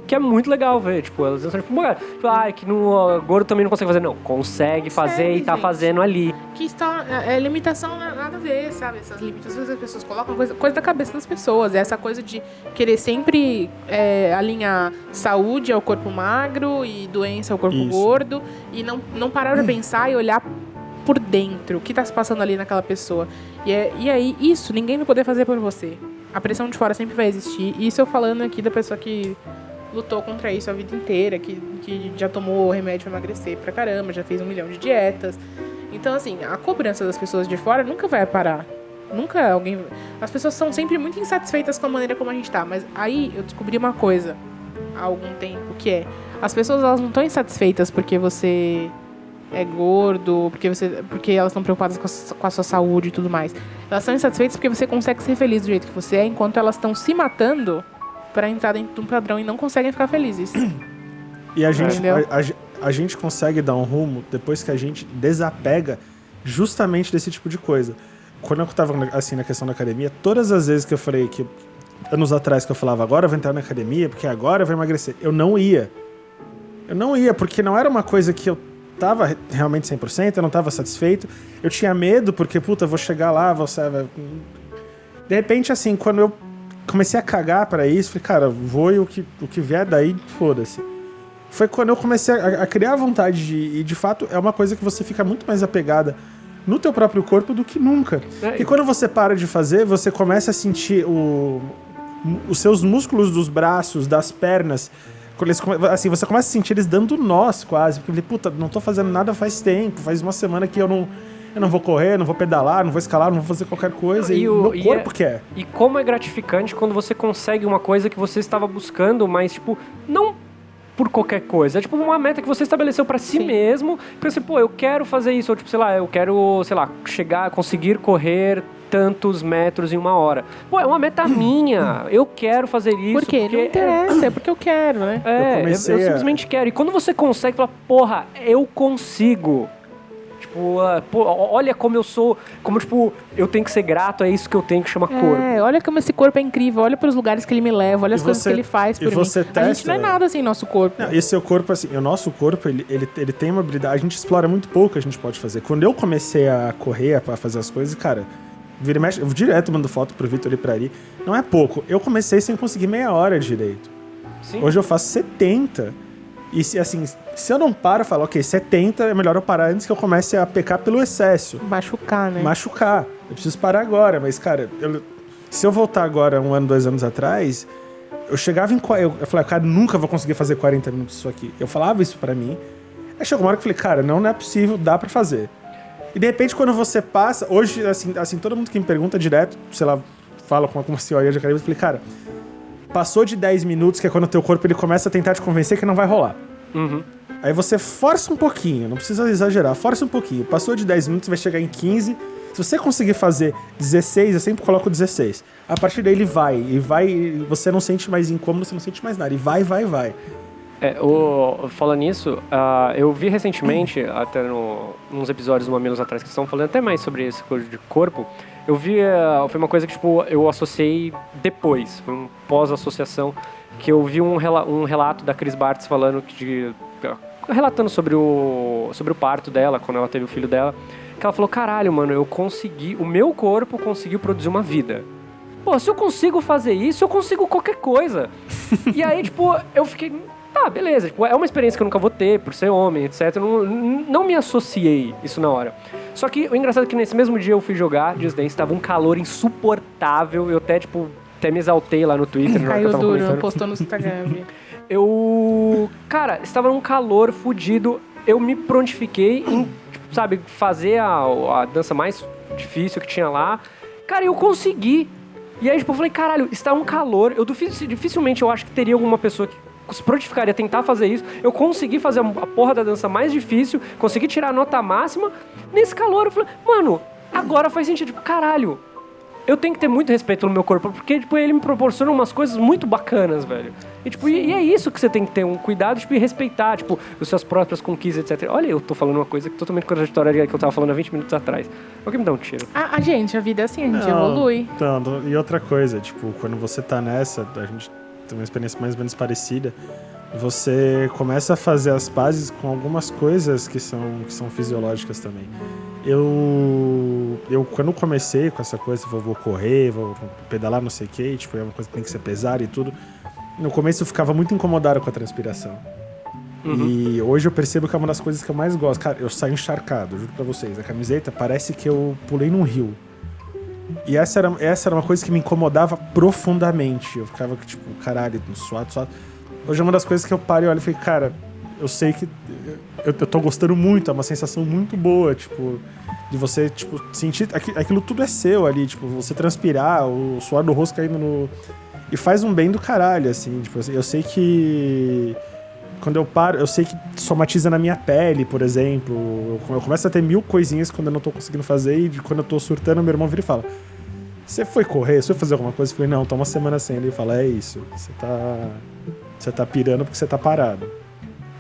Que é muito legal ver, tipo, elas dançam tipo, que no gordo também não consegue fazer. Não, consegue fazer e tá gente. Fazendo ali. Que está, limitação nada a ver, sabe? Essas limitações as pessoas colocam coisa da cabeça das pessoas. Essa coisa de querer sempre alinhar saúde ao corpo magro e doença ao corpo gordo. E não parar de pensar e olhar por dentro o que tá se passando ali naquela pessoa. E aí, isso ninguém vai poder fazer por você. A pressão de fora sempre vai existir. E isso eu falando aqui da pessoa que lutou contra isso a vida inteira, que já tomou remédio pra emagrecer pra caramba, já fez 1 milhão de dietas. Então, assim, a cobrança das pessoas de fora nunca vai parar. Nunca alguém... As pessoas são sempre muito insatisfeitas com a maneira como a gente tá. Mas aí eu descobri uma coisa há algum tempo, que é... As pessoas, elas não estão insatisfeitas porque você é gordo, porque elas estão preocupadas com a sua saúde e tudo mais. Elas estão insatisfeitas porque você consegue ser feliz do jeito que você é, enquanto elas estão se matando para entrar dentro de um padrão e não conseguem ficar felizes. E a gente consegue dar um rumo depois que a gente desapega justamente desse tipo de coisa. Quando eu tava assim na questão da academia, todas as vezes que eu falei que anos atrás que eu falava agora eu vou entrar na academia porque agora eu vou emagrecer, eu não ia porque não era uma coisa que eu tava realmente 100%, eu não tava satisfeito, eu tinha medo porque eu vou chegar lá, de repente assim, quando eu comecei a cagar pra isso, falei, cara, vou e o que vier daí, foda-se. Foi quando eu comecei a criar a vontade de ir, e de fato é uma coisa que você fica muito mais apegada no teu próprio corpo do que nunca. E quando você para de fazer, você começa a sentir os seus músculos dos braços, das pernas, assim, você começa a sentir eles dando nós quase, porque não tô fazendo nada faz tempo, faz uma semana que eu não vou correr, não vou pedalar, não vou escalar, não vou fazer qualquer coisa. E o meu corpo quer. E como é gratificante quando você consegue uma coisa que você estava buscando, mas, não por qualquer coisa. É, uma meta que você estabeleceu pra si mesmo. Porque, assim, eu quero fazer isso. Ou, eu quero, conseguir correr tantos metros em 1 hora. É uma meta minha. Eu quero fazer isso. Por quê? Não interessa, é porque eu quero, né? Eu simplesmente quero. E quando você consegue, fala, eu consigo. Olha como eu sou, eu tenho que ser grato, é isso que eu tenho que chamar corpo. Olha como esse corpo é incrível, olha para os lugares que ele me leva, olha as coisas que ele faz por mim. A gente não é nada assim, nosso corpo. Não, esse seu corpo, assim, o nosso corpo, ele tem uma habilidade, a gente explora muito pouco que a gente pode fazer. Quando eu comecei a correr, a fazer as coisas, cara, vira e mexe, eu direto mando foto pro Vitor e pra Ari, não é pouco. Eu comecei sem conseguir meia hora direito. Sim. Hoje eu faço 70. E se eu não paro, eu falo, ok, 70 é melhor eu parar antes que eu comece a pecar pelo excesso. Machucar, né? Eu preciso parar agora, mas, cara, se eu voltar agora 1 ano, 2 anos atrás, eu chegava eu falava, cara, nunca vou conseguir fazer 40 minutos isso aqui. Eu falava isso pra mim. Aí chegou uma hora que eu falei, cara, não é possível, dá pra fazer. E de repente, quando você passa, hoje, assim todo mundo que me pergunta direto, fala com uma senhora de academia, eu falei, cara, passou de 10 minutos, que é quando o teu corpo ele começa a tentar te convencer que não vai rolar. Uhum. Aí você força um pouquinho, não precisa exagerar, força um pouquinho. Passou de 10 minutos, vai chegar em 15. Se você conseguir fazer 16, eu sempre coloco 16. A partir daí ele vai, e você não sente mais incômodo, você não sente mais nada. E vai. Falando nisso, eu vi recentemente, até nos episódios do Mamilos atrás, que estão falando até mais sobre esse coisa de corpo. Eu vi, foi uma coisa que eu associei depois, foi um pós-associação, que eu vi um relato da Cris Bartz relatando sobre o parto dela, quando ela teve o filho dela, que ela falou, caralho, mano, o meu corpo conseguiu produzir uma vida. Se eu consigo fazer isso, eu consigo qualquer coisa. E aí, eu fiquei... Tá, beleza. É uma experiência que eu nunca vou ter, por ser homem, etc. Não me associei isso na hora. Só que o engraçado é que nesse mesmo dia eu fui jogar Just Dance, tava um calor insuportável. Eu até me exaltei lá no Twitter. Caiu duro, postou no Instagram. Cara, estava um calor fudido. Eu me prontifiquei em, fazer a dança mais difícil que tinha lá. Cara, eu consegui. E aí, eu falei, caralho, está um calor. Dificilmente eu acho que teria alguma pessoa que se prontificaria a tentar fazer isso. Eu consegui fazer a porra da dança mais difícil, consegui tirar a nota máxima. Nesse calor, eu falei, mano, agora faz sentido. Caralho, eu tenho que ter muito respeito pelo meu corpo, porque, tipo, ele me proporciona umas coisas muito bacanas, velho. E, tipo, e é isso que você tem que ter um cuidado, tipo, e respeitar, tipo, as suas próprias conquistas, etc. Olha, eu tô falando uma coisa totalmente contraditória que eu tava falando há 20 minutos atrás. O que me dá um tiro? Gente, a vida é assim, a gente evolui. Então, e outra coisa, tipo, quando você tá nessa, a gente tem uma experiência mais ou menos parecida, você começa a fazer as pazes com algumas coisas que são fisiológicas também. Eu quando comecei com essa coisa, vou correr, vou pedalar, não sei o que, tipo, é uma coisa que tem que ser pesada e tudo, no começo eu ficava muito incomodado com a transpiração. E hoje eu percebo que é uma das coisas que eu mais gosto. Cara, eu saio encharcado, juro pra vocês. A camiseta parece que eu pulei num rio. E essa era uma coisa que me incomodava profundamente. Eu ficava tipo, caralho, suado. Hoje é uma das coisas que eu paro e olho e falei, cara, eu sei que eu tô gostando muito, é uma sensação muito boa, tipo, de você, tipo, sentir aquilo tudo é seu ali, tipo, você transpirar, o suor do rosto caindo no... E faz um bem do caralho, assim, tipo, eu sei que quando eu paro, eu sei que somatiza na minha pele, por exemplo, eu começo a ter 1000 coisinhas quando eu não tô conseguindo fazer e quando eu tô surtando, meu irmão vira e fala, você foi correr, você foi fazer alguma coisa? Eu falei, não, tô uma semana sem. Ele fala, é isso, você tá pirando porque você tá parado.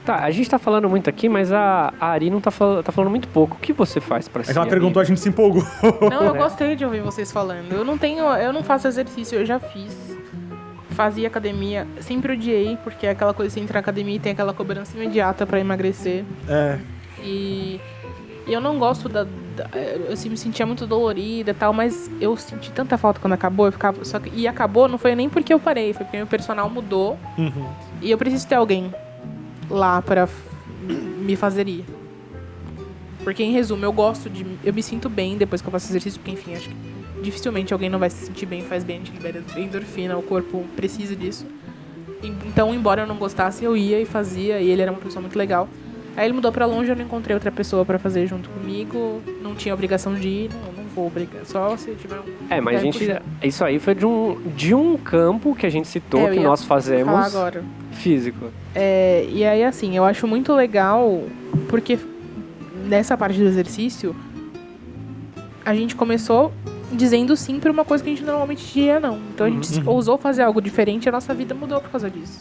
Tá, a gente tá falando muito aqui, mas a Ari não tá falando muito pouco. O que você faz pra si? É que ela perguntou, a gente se empolgou. Não, eu gostei de ouvir vocês falando. Eu não faço exercício, eu já fiz. Fazia academia, sempre odiei, porque é aquela coisa, você entra na academia e tem aquela cobrança imediata pra emagrecer. E eu não gosto eu assim, me sentia muito dolorida e tal, mas eu senti tanta falta quando acabou, e acabou, não foi nem porque eu parei, foi porque meu personal mudou. E eu preciso ter alguém lá pra me fazer ir. Porque, em resumo, eu me sinto bem depois que eu faço exercício, porque, enfim, acho que dificilmente alguém não vai se sentir bem, faz bem, a gente libera endorfina, o corpo precisa disso. Então, embora eu não gostasse, eu ia e fazia, e ele era uma pessoa muito legal. Aí ele mudou pra longe, eu não encontrei outra pessoa pra fazer junto comigo, não tinha obrigação de ir, não vou obrigar, só se tiver um... mas isso aí foi de um campo que a gente citou, que nós fazemos, falar agora. Físico. E aí, assim, eu acho muito legal, porque nessa parte do exercício, a gente começou dizendo sim pra uma coisa que a gente normalmente diria não. Então a gente ousou fazer algo diferente e a nossa vida mudou por causa disso.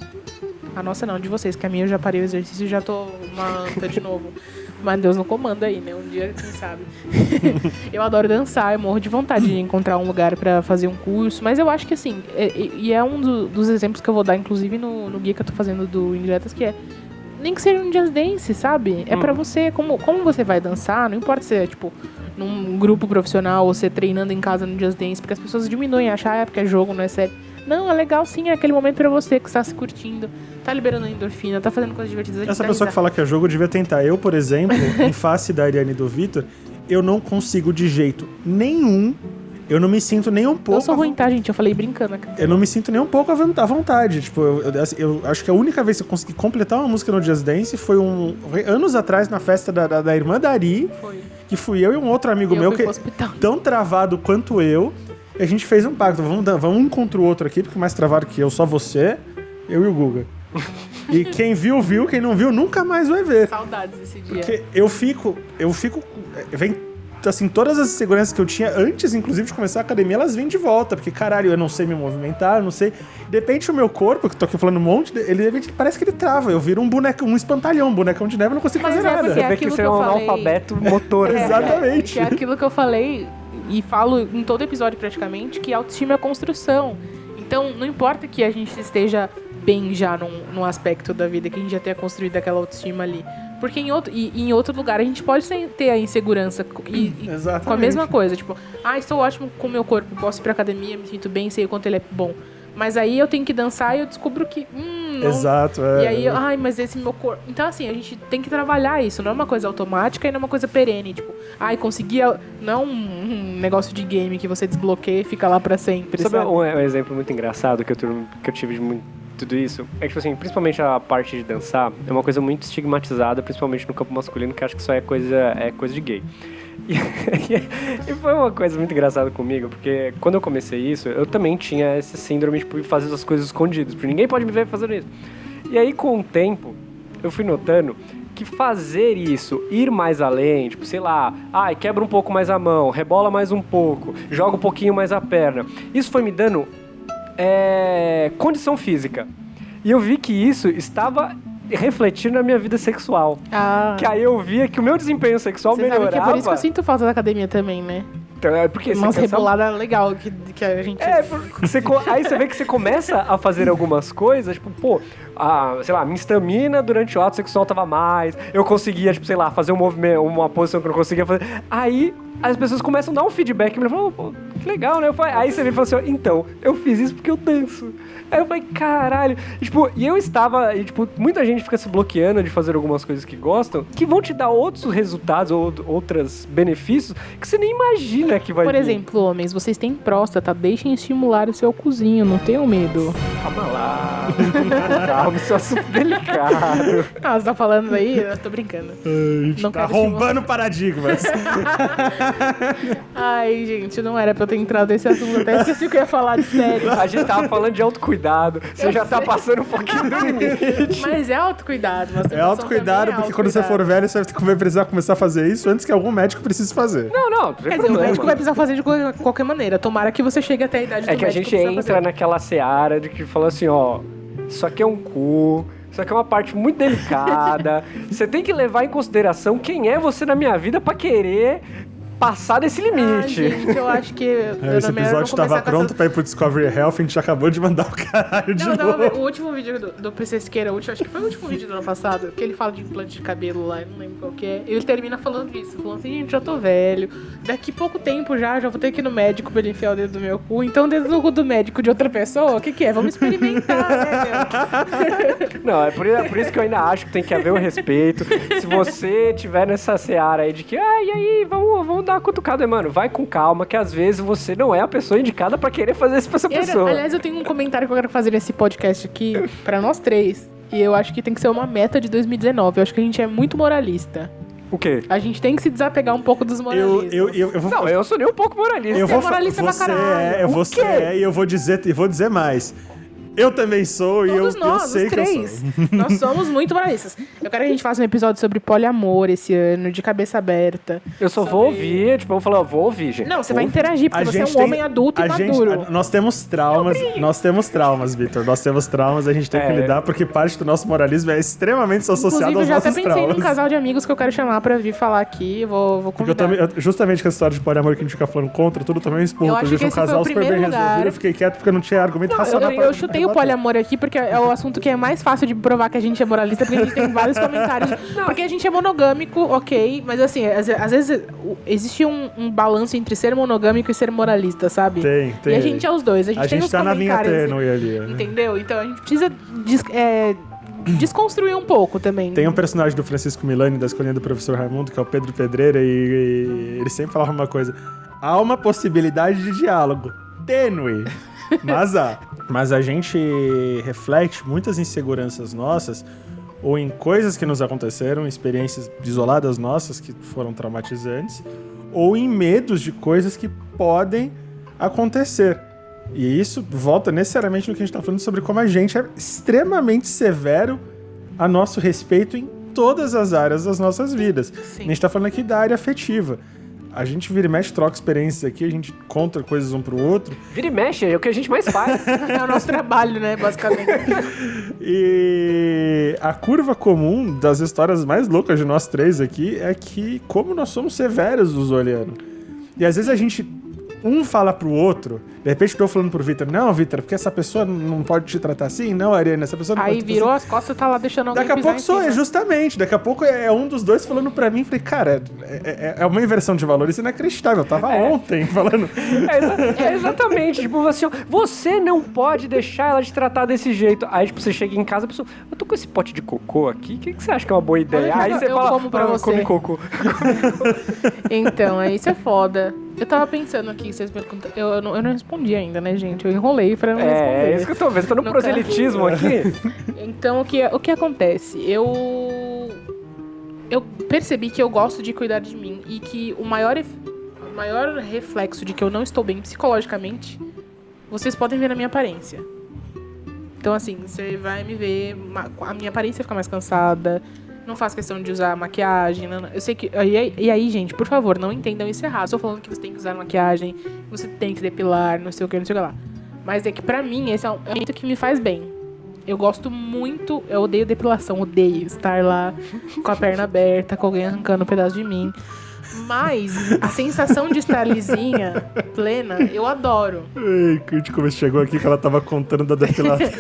A nossa não, de vocês, que a minha eu já parei o exercício e já tô uma anta de novo. Mas Deus não comanda aí, né? Um dia, quem sabe. Eu adoro dançar, eu morro de vontade de encontrar um lugar pra fazer um curso. Mas eu acho que, assim, é um dos exemplos que eu vou dar, inclusive, no guia que eu tô fazendo do Indiretas, que é nem que seja um jazz dance, sabe? É pra você, como você vai dançar, não importa se é, tipo, num grupo profissional ou você treinando em casa no jazz dance, porque as pessoas diminuem, acham, porque é jogo, não é sério. Não, é legal sim, é aquele momento pra você que está se curtindo, tá liberando endorfina, tá fazendo coisas divertidas. Essa pessoa que fala que é jogo, eu devia tentar. Eu, por exemplo, em face da Ariane e do Vitor, eu não consigo de jeito nenhum, eu não me sinto nem um pouco... Eu sou ruim, tá, gente? Eu falei brincando. Eu não me sinto nem um pouco à vontade. Tipo, eu acho que a única vez que eu consegui completar uma música no Jazz Dance foi anos atrás, na festa da irmã da Ari. Foi. Que fui eu e um outro amigo meu, que é tão travado quanto eu. E a gente fez um pacto. Vamos um contra o outro aqui, porque mais travado que eu, só você, eu e o Guga. E quem viu, viu. Quem não viu, nunca mais vai ver. Saudades desse dia. Porque eu fico... Vem, assim, todas as inseguranças que eu tinha antes, inclusive, de começar a academia, elas vêm de volta. Porque, caralho, eu não sei me movimentar, eu não sei... De repente, o meu corpo, que tô aqui falando um monte, ele de repente parece que ele trava. Eu viro um boneco, um espantalhão, um bonecão de neve, eu não consigo fazer nada. Você vê que você é um analfabeto motor. Exatamente. Que é aquilo que eu falei... E falo em todo episódio praticamente que autoestima é construção. Então, não importa que a gente esteja bem já num aspecto da vida, que a gente já tenha construído aquela autoestima ali. Porque em outro lugar a gente pode ter a insegurança com a mesma coisa. Tipo, estou ótimo com o meu corpo, posso ir pra academia, me sinto bem, sei o quanto ele é bom. Mas aí eu tenho que dançar e eu descubro que... não. Exato, E aí, mas esse meu corpo... Então, assim, a gente tem que trabalhar isso. Não é uma coisa automática e não é uma coisa perene. Tipo, consegui... Não é um negócio de game que você desbloqueia e fica lá pra sempre, sabe? Um exemplo muito engraçado que eu tive de muito tudo isso? É que, tipo assim, principalmente a parte de dançar é uma coisa muito estigmatizada, principalmente no campo masculino, que acho que só é coisa de gay. E foi uma coisa muito engraçada comigo, porque quando eu comecei isso, eu também tinha esse síndrome de fazer as coisas escondidas, porque ninguém pode me ver fazendo isso. E aí, com o tempo, eu fui notando que fazer isso, ir mais além, tipo, sei lá, quebra um pouco mais a mão, rebola mais um pouco, joga um pouquinho mais a perna. Isso foi me dando condição física. E eu vi que isso estava refletindo na minha vida sexual. Que aí eu via que o meu desempenho sexual melhorava. Sabe que é por isso que eu sinto falta da academia também, né? Então, porque umas reboladas legal que a gente... Aí você vê que você começa a fazer algumas coisas, tipo, sei lá, minha estamina durante o ato sexual tava mais, eu conseguia, tipo, sei lá, fazer um movimento, uma posição que eu não conseguia fazer. Aí as pessoas começam a dar um feedback, me falam, pô, que legal, né? Aí você vem e fala assim, então, eu fiz isso porque eu danço. Aí eu falei, caralho. E eu estava, muita gente fica se bloqueando de fazer algumas coisas que gostam, que vão te dar outros resultados, ou outros benefícios, que você nem imagina que vai Por vir. exemplo, homens, vocês têm próstata, deixem estimular o seu cozinho, não tenham medo. Calma lá. Calma, isso é assunto delicado. Você tá falando aí? Eu tô brincando. A gente tá arrombando paradigmas. Ai, gente, não era pra eu ter entrado nesse assunto, até esqueci o que eu ia falar de sério. A gente tava falando de autocuidado, você já tá passando um pouquinho do limite. Mas é autocuidado. É autocuidado, porque quando você for velho, você vai precisar começar a fazer isso antes que algum médico precise fazer. Não Quer dizer, o médico vai precisar fazer de qualquer maneira. Tomara que você chegue até a idade do médico. É que a gente entra naquela seara de que fala assim, ó, isso aqui é um cu, isso aqui é uma parte muito delicada. Você tem que levar em consideração quem é você na minha vida pra querer passar desse limite. Gente, eu acho que... Esse episódio tava pronto pra ir pro Discovery Health, a gente acabou de mandar o caralho de novo. O último vídeo do PC Siqueira, acho que foi o último vídeo do ano passado, que ele fala de implante de cabelo lá, eu não lembro qual que é. Ele termina falando isso, falando assim, gente, já tô velho, daqui pouco tempo já vou ter que ir no médico pra ele enfiar o dedo do meu cu, então o dedo do cu do médico de outra pessoa, o que é? Vamos experimentar, né, meu? Não, é por isso que eu ainda acho que tem que haver o respeito. Se você tiver nessa seara aí de que, e aí, vamos dar uma cutucada, mano, vai com calma, que às vezes você não é a pessoa indicada pra querer fazer isso pra essa pessoa. Aliás, eu tenho um comentário que eu quero fazer nesse podcast aqui, pra nós três, e eu acho que tem que ser uma meta de 2019, eu acho que a gente é muito moralista. O quê? A gente tem que se desapegar um pouco dos moralismos. Não, eu sou nem um pouco moralista. Você é moralista pra caralho. Você é, e eu vou dizer mais. Eu também sou, todos e nós, eu sei os três. que eu sou. Nós somos muito moralistas. Eu quero que a gente faça um episódio sobre poliamor esse ano, de cabeça aberta. Eu só vou ouvir, eu vou falar, vou ouvir, gente. Não, você vai interagir, porque você é um homem adulto e maduro. Nós temos traumas, Vitor. Nós temos traumas, a gente tem que lidar, porque parte do nosso moralismo é extremamente associado Inclusive, aos nossos nossos traumas. Inclusive, eu já até pensei num casal de amigos que eu quero chamar pra vir falar aqui, eu vou convidar. Justamente com essa história de poliamor que a gente fica falando contra, tudo também é um esporro. Eu acho que um casal super bem resolvido, eu fiquei quieto porque eu não tinha argumento racional pra eu chutei o poliamor aqui, porque é o assunto que é mais fácil de provar que a gente é moralista, porque a gente tem vários comentários. Porque a gente é monogâmico, ok, mas assim, às vezes existe um balanço entre ser monogâmico e ser moralista, sabe? Tem. E a gente é os dois. A gente tá na linha tênue ali. Entendeu? Então a gente precisa desconstruir um pouco também. Tem um personagem do Francisco Milani, da Escolinha do Professor Raimundo, que é o Pedro Pedreira, e ele sempre falava uma coisa: há uma possibilidade de diálogo tênue, mas a gente reflete muitas inseguranças nossas, ou em coisas que nos aconteceram, experiências isoladas nossas que foram traumatizantes, ou em medos de coisas que podem acontecer. E isso volta necessariamente no que a gente está falando sobre como a gente é extremamente severo a nosso respeito em todas as áreas das nossas vidas. Sim. A gente está falando aqui da área afetiva. A gente vira e mexe, troca experiências aqui, a gente conta coisas um pro outro. Vira e mexe, é o que a gente mais faz. É o nosso trabalho, né, basicamente. E a curva comum das histórias mais loucas de nós três aqui é que como nós somos severos nos olhando. E às vezes a gente, um fala pro outro, de repente eu tô falando pro Vitor, não, Vitor, porque essa pessoa não pode te tratar assim, não, Ariane, essa pessoa não aí pode te virou tratar as costas e tá lá deixando alguém Daqui a pouco pisar em cima. justamente, daqui a pouco é um dos dois falando pra mim, falei, cara, é uma inversão de valores inacreditável, eu tava ontem falando. Exatamente, tipo assim, ó, você não pode deixar ela te tratar desse jeito. Aí, tipo, você chega em casa, a pessoa, eu tô com esse pote de cocô aqui, o que você acha que é uma boa ideia? Aí você fala, como pra você. come cocô. Então, isso é foda. Eu tava pensando aqui, vocês perguntam, eu não respondi ainda, né, gente? Eu enrolei pra não responder. É isso que eu tô vendo, você tá no proselitismo aqui. Então, o que acontece? Eu percebi que eu gosto de cuidar de mim e que o maior reflexo de que eu não estou bem psicologicamente, vocês podem ver na minha aparência. Então, assim, você vai me ver, a minha aparência fica mais cansada, Não faço questão de usar maquiagem. Não. Eu sei que... E aí, gente, por favor, não entendam isso errado. Estou falando que você tem que usar maquiagem, você tem que depilar, não sei o que, não sei o que lá. Mas é que pra mim, esse é um momento que me faz bem. Eu gosto muito... Eu odeio depilação, odeio estar lá com a perna aberta, com alguém arrancando um pedaço de mim. Mas a sensação de estar lisinha, plena, eu adoro. Ei, Kurt, como chegou aqui que ela tava contando da depilação.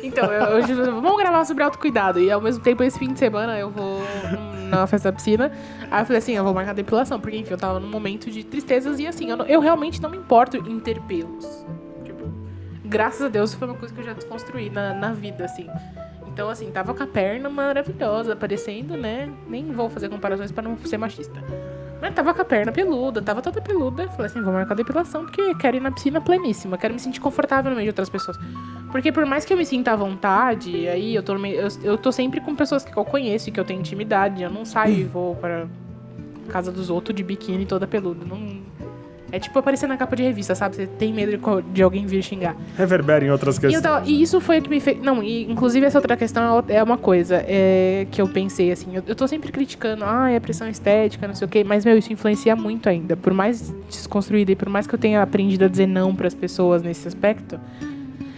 Então, hoje vamos gravar sobre autocuidado. E ao mesmo tempo, esse fim de semana, eu vou na festa da piscina. Aí eu falei assim, eu vou marcar depilação. Porque, enfim, eu tava num momento de tristezas. E assim, eu realmente não me importo em ter pelos. Tipo, graças a Deus, foi uma coisa que eu já desconstruí na vida, assim. Então, assim, tava com a perna maravilhosa, aparecendo, né? Nem vou fazer comparações pra não ser machista. Mas tava com a perna peluda, tava toda peluda. Falei assim, vou marcar depilação, porque quero ir na piscina pleníssima. Quero me sentir confortável no meio de outras pessoas. Porque por mais que eu me sinta à vontade, aí eu tô sempre com pessoas que eu conheço e que eu tenho intimidade. Eu não saio e vou pra casa dos outros de biquíni toda peluda. Não... É tipo aparecer na capa de revista, sabe? Você tem medo de alguém vir xingar. Reverbera em outras questões. E isso foi o que me fez... Não, e inclusive essa outra questão é uma coisa que eu pensei, assim... Eu tô sempre criticando, é pressão estética, não sei o quê. Mas, isso influencia muito ainda. Por mais desconstruída e por mais que eu tenha aprendido a dizer não pras pessoas nesse aspecto...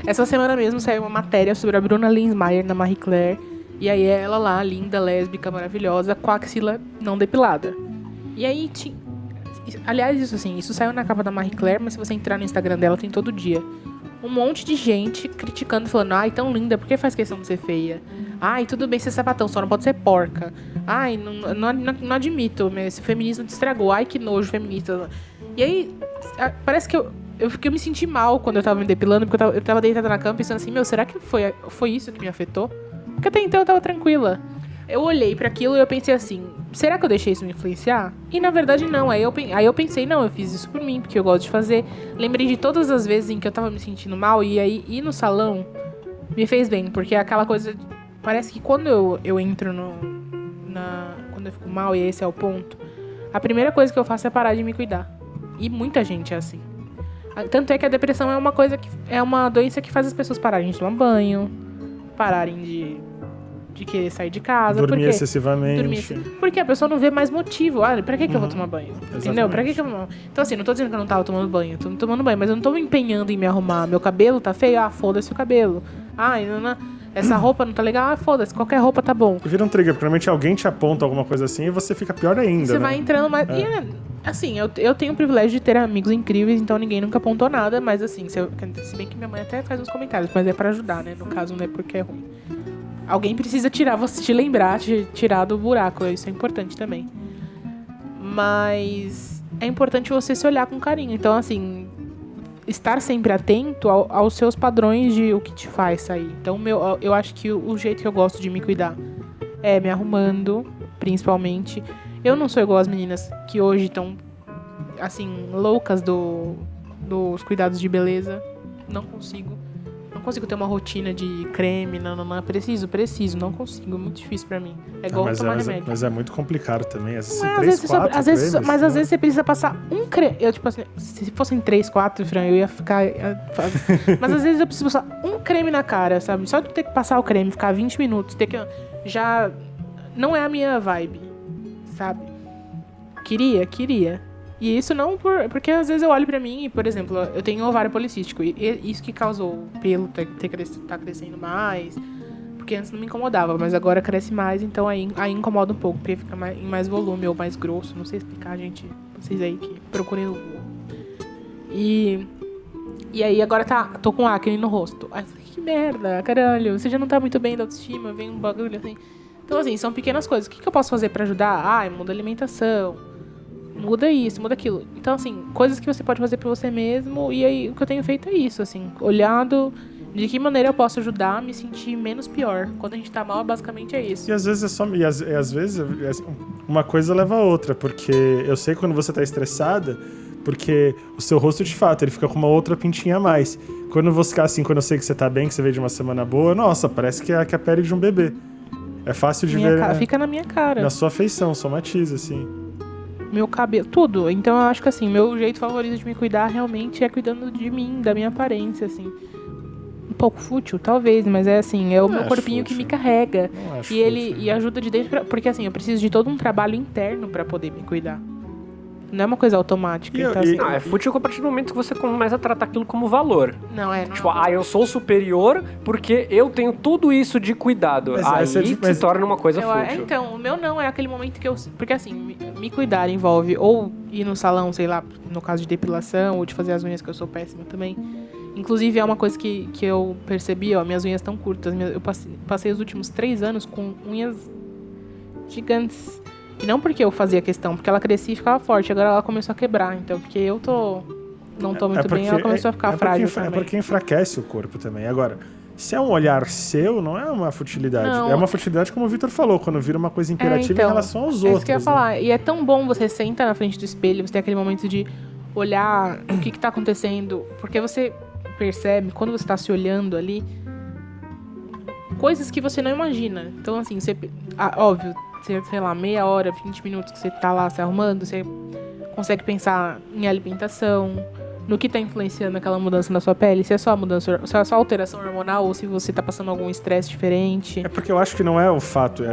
Essa semana mesmo saiu uma matéria sobre a Bruna Linsmeyer na Marie Claire. E aí ela lá, linda, lésbica, maravilhosa, com a axila não depilada. E aí... Aliás, isso saiu na capa da Marie Claire, mas se você entrar no Instagram dela, tem todo dia. Um monte de gente criticando, falando, tão linda, por que faz questão de ser feia? Tudo bem ser sapatão, só não pode ser porca. Não admito, esse feminismo te estragou. Que nojo, feminista. E aí, parece que eu me senti mal quando eu tava me depilando, porque eu tava deitada na cama pensando assim, será que foi isso que me afetou? Porque até então eu tava tranquila. Eu olhei pra aquilo e eu pensei assim, será que eu deixei isso me influenciar? E na verdade não, aí eu pensei, não, eu fiz isso por mim, porque eu gosto de fazer. Lembrei de todas as vezes em que eu tava me sentindo mal, e aí ir no salão me fez bem, porque é aquela coisa, parece que quando eu entro quando eu fico mal, e esse é o ponto, a primeira coisa que eu faço é parar de me cuidar. E muita gente é assim. Tanto é que a depressão é uma coisa é uma doença que faz as pessoas pararem de tomar banho, pararem de querer sair de casa. Dormir excessivamente. Porque a pessoa não vê mais motivo. Pra que eu vou tomar banho? Entendeu? Pra que eu vou... Então, assim, não tô dizendo que eu não tava tomando banho. Tô tomando banho, mas eu não tô me empenhando em me arrumar. Meu cabelo tá feio? Foda-se o cabelo. Essa roupa não tá legal? Foda-se. Qualquer roupa tá bom. E vira um trigger, porque normalmente alguém te aponta alguma coisa assim e você fica pior ainda, Você vai entrando mais... E, assim, eu tenho o privilégio de ter amigos incríveis, então ninguém nunca apontou nada, mas assim, se bem que minha mãe até faz uns comentários, mas é pra ajudar, né? No caso, não é porque é ruim. Alguém precisa te lembrar, te tirar do buraco. Isso é importante também. Mas é importante você se olhar com carinho. Então, assim, estar sempre atento aos seus padrões de o que te faz sair. Então, eu acho que o jeito que eu gosto de me cuidar é me arrumando, principalmente. Eu não sou igual as meninas que hoje estão, assim, loucas dos cuidados de beleza. Não consigo ter uma rotina de creme, não. Preciso, não consigo, muito difícil pra mim. É igual tomar remédio. Mas é muito complicado também, às vezes às vezes você precisa passar um creme, tipo assim, se fossem 3, 4, Fran, eu ia ficar... Mas às vezes eu preciso passar um creme na cara, sabe? Só de ter que passar o creme, ficar 20 minutos, já não é a minha vibe, sabe? Queria. E isso não porque às vezes eu olho pra mim e, por exemplo, eu tenho ovário policístico. E isso que causou o pelo tá crescendo mais. Porque antes não me incomodava, mas agora cresce mais. Então aí incomoda um pouco, porque fica em mais volume ou mais grosso. Não sei explicar, gente. Vocês aí que procurem no Google. E aí agora tô com acne no rosto. Aí eu falei, que merda, caralho. Você já não tá muito bem da autoestima, vem um bagulho assim. Então assim, são pequenas coisas. O que eu posso fazer pra ajudar? Muda a alimentação. Muda isso, muda aquilo. Então, assim, coisas que você pode fazer por você mesmo. E aí, o que eu tenho feito é isso, assim. Olhado de que maneira eu posso ajudar a me sentir menos pior. Quando a gente tá mal, basicamente é isso. E às vezes às vezes uma coisa leva a outra. Porque eu sei quando você tá estressada, porque o seu rosto, de fato, ele fica com uma outra pintinha a mais. Quando você ficar assim, quando eu sei que você tá bem, que você veio de uma semana boa, nossa, parece que é a pele de um bebê. É fácil de ver. Fica na minha cara. Na sua feição, somatiza, assim. Meu cabelo, tudo. Então eu acho que assim, meu jeito favorito de me cuidar realmente é cuidando de mim, da minha aparência, assim. um pouco fútil, talvez, mas é assim, é o meu corpinho fútil. que me carrega. Não acho E ele fútil. e ajuda de dentro pra, porque assim, eu preciso de todo um trabalho interno pra poder me cuidar. Não é uma coisa automática. E- então, e- assim, Não, é fútil a partir do momento que você começa a tratar aquilo como valor. não é. Tipo, eu sou superior porque eu tenho tudo isso de cuidado. Mas Aí essa é se torna uma coisa fútil. Então, o meu não é aquele momento que eu... Porque assim, me cuidar envolve ou ir no salão, sei lá, no caso de depilação, ou de fazer as unhas, que eu sou péssima também. Inclusive, é uma coisa que eu percebi, ó, minhas unhas estão curtas. Eu passei os últimos 3 anos com unhas gigantes. E não porque eu fazia questão, porque ela crescia e ficava forte. Agora ela começou a quebrar, então, porque eu não tô muito bem, ela começou a ficar frágil também. É porque enfraquece o corpo também. Agora, se é um olhar seu, não é uma futilidade. Não. É uma futilidade, como o Vitor falou, quando vira uma coisa imperativa então, em relação aos É outros. isso que eu ia falar. E é tão bom você senta na frente do espelho, você tem aquele momento de olhar o que tá acontecendo. Porque você percebe, quando você tá se olhando ali, coisas que você não imagina. Então, assim, óbvio, sei lá, meia hora, 20 minutos que você tá lá se arrumando, você consegue pensar em alimentação, no que tá influenciando aquela mudança na sua pele, se é só alteração hormonal ou se você tá passando algum estresse diferente. É porque eu acho que não é o fato.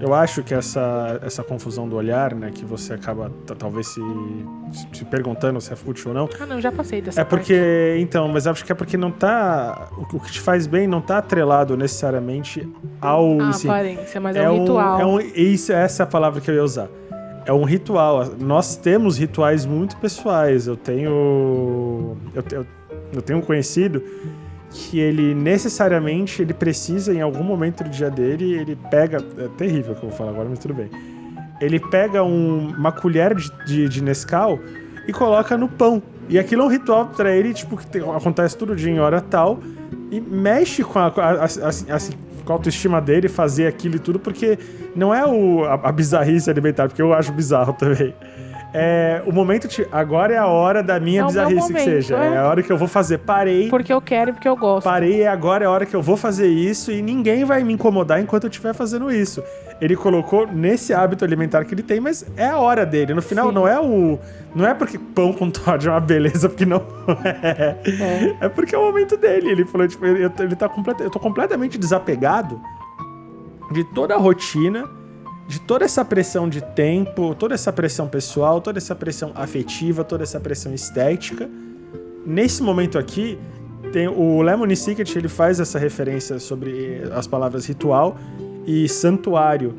Eu acho que essa confusão do olhar, né, que você acaba talvez se perguntando se é fútil ou não. Ah, não, já passei dessa É porque, então, mas acho que é porque não tá... O que te faz bem não tá atrelado necessariamente ao... aparência, mas é um ritual. Essa é a palavra que eu ia usar. É um ritual. Nós temos rituais muito pessoais. Eu tenho um conhecido que ele necessariamente ele precisa, em algum momento do dia dele, ele pega... É terrível o que eu vou falar agora, mas tudo bem. Ele pega uma colher de Nescau e coloca no pão. E aquilo é um ritual pra ele, tipo, que acontece todo dia em hora tal, e mexe com a autoestima dele, fazer aquilo e tudo, porque não é a bizarrice alimentar, porque eu acho bizarro também. É o momento de... Agora é a hora da minha bizarrice, que seja. É a hora que eu vou fazer. Parei. Porque eu quero e porque eu gosto. Parei, agora é a hora que eu vou fazer isso e ninguém vai me incomodar enquanto eu estiver fazendo isso. Ele colocou nesse hábito alimentar que ele tem, mas é a hora dele. No final, Sim. não é porque pão com Toddy é uma beleza, porque não é. É porque é o momento dele. Ele falou, tipo, eu tô completamente desapegado de toda a rotina, de toda essa pressão de tempo, toda essa pressão pessoal, toda essa pressão afetiva, toda essa pressão estética. Nesse momento aqui, o Lemony Snicket, ele faz essa referência sobre as palavras ritual e santuário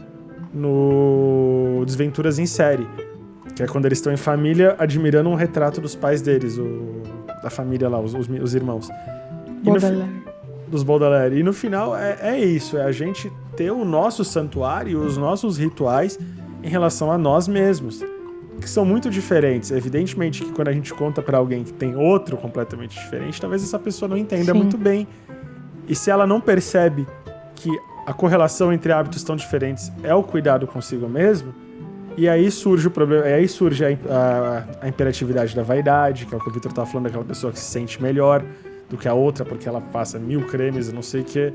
no Desventuras em Série, que é quando eles estão em família admirando um retrato dos pais deles, da família lá, os irmãos. Dos Baudelaire. E no final é isso, é a gente ter o nosso santuário, os nossos rituais em relação a nós mesmos, que são muito diferentes. Evidentemente que quando a gente conta pra alguém que tem outro completamente diferente, talvez essa pessoa não entenda muito bem. E se ela não percebe que a correlação entre hábitos tão diferentes é o cuidado consigo mesmo, e aí surge o problema, e aí surge a imperatividade da vaidade, que é o que o Vitor tá falando, daquela pessoa que se sente melhor do que a outra, porque ela passa 1000 cremes, não sei o que,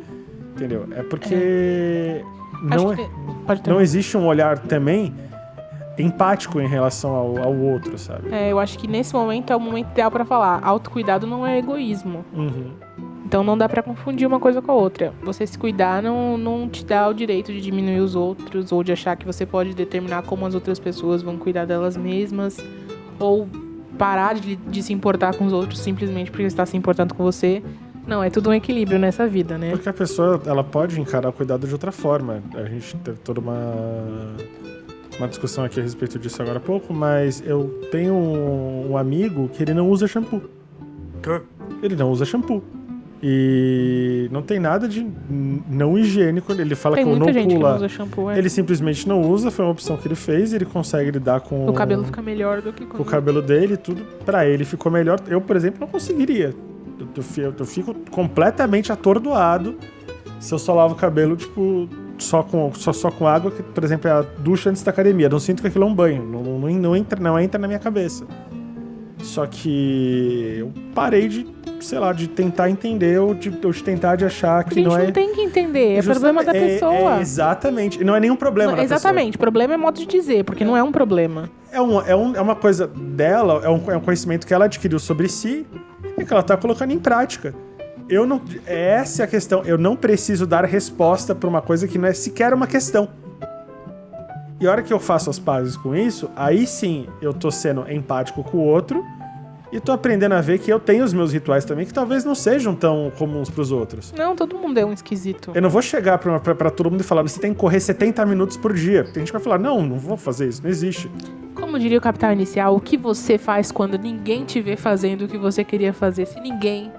entendeu? É porque não existe um olhar também empático em relação ao outro, sabe? Eu acho que nesse momento é o momento ideal pra falar. Autocuidado não é egoísmo. Uhum. Então não dá pra confundir uma coisa com a outra. Você se cuidar não te dá o direito de diminuir os outros, ou de achar que você pode determinar como as outras pessoas vão cuidar delas mesmas, ou parar de se importar com os outros simplesmente porque está se importando com você. Não, é tudo um equilíbrio nessa vida, né? Porque a pessoa, ela pode encarar o cuidado de outra forma. A gente teve toda uma discussão aqui a respeito disso agora há pouco, mas eu tenho um amigo que ele não usa shampoo. Ele não usa shampoo. E não tem nada de não higiênico. Ele fala tem que muita não gente pula. que não usa shampoo, Ele simplesmente não usa, foi uma opção que ele fez, ele consegue lidar com... O cabelo fica melhor do que com o cabelo dele, tudo. Pra ele ficou melhor. Eu, por exemplo, não conseguiria. Eu fico completamente atordoado se eu só lavo o cabelo, tipo, só com água, que, por exemplo, é a ducha antes da academia. Eu não sinto que aquilo é um banho. Não entra na minha cabeça. Só que eu parei de tentar entender ou de tentar de achar que não é... A gente não tem que entender, é problema da pessoa. Exatamente, e não é nenhum problema da pessoa. Exatamente, o problema é modo de dizer, porque não é um problema. É uma coisa dela, é um conhecimento que ela adquiriu sobre si e que ela tá colocando em prática. eu não... Essa é a questão. Eu não preciso dar resposta pra uma coisa que não é sequer uma questão. E a hora que eu faço as pazes com isso, aí sim eu tô sendo empático com o outro e tô aprendendo a ver que eu tenho os meus rituais também, que talvez não sejam tão comuns pros outros. Não, todo mundo é um esquisito. Eu não vou chegar pra todo mundo e falar, você tem que correr 70 minutos por dia. Tem gente que vai falar, não vou fazer isso, não existe. Como diria o Capital Inicial, o que você faz quando ninguém te vê fazendo o que você queria fazer, se ninguém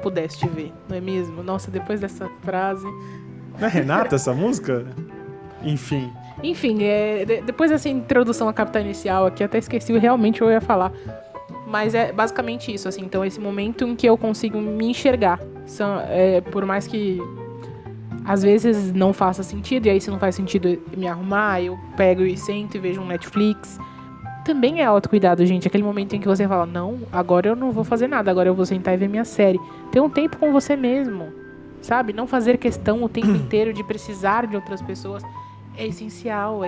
pudesse te ver, não é mesmo? Nossa, depois dessa frase... Não é Renata essa música? Enfim, depois dessa introdução a Capital Inicial aqui, até esqueci realmente o que eu ia falar. Mas é basicamente isso, assim. Então, esse momento em que eu consigo me enxergar. Por mais que às vezes não faça sentido, e aí se não faz sentido me arrumar, eu pego e sento e vejo um Netflix. Também é autocuidado, gente. Aquele momento em que você fala, não, agora eu não vou fazer nada, agora eu vou sentar e ver minha série. Ter um tempo com você mesmo, sabe? Não fazer questão o tempo inteiro de precisar de outras pessoas. É essencial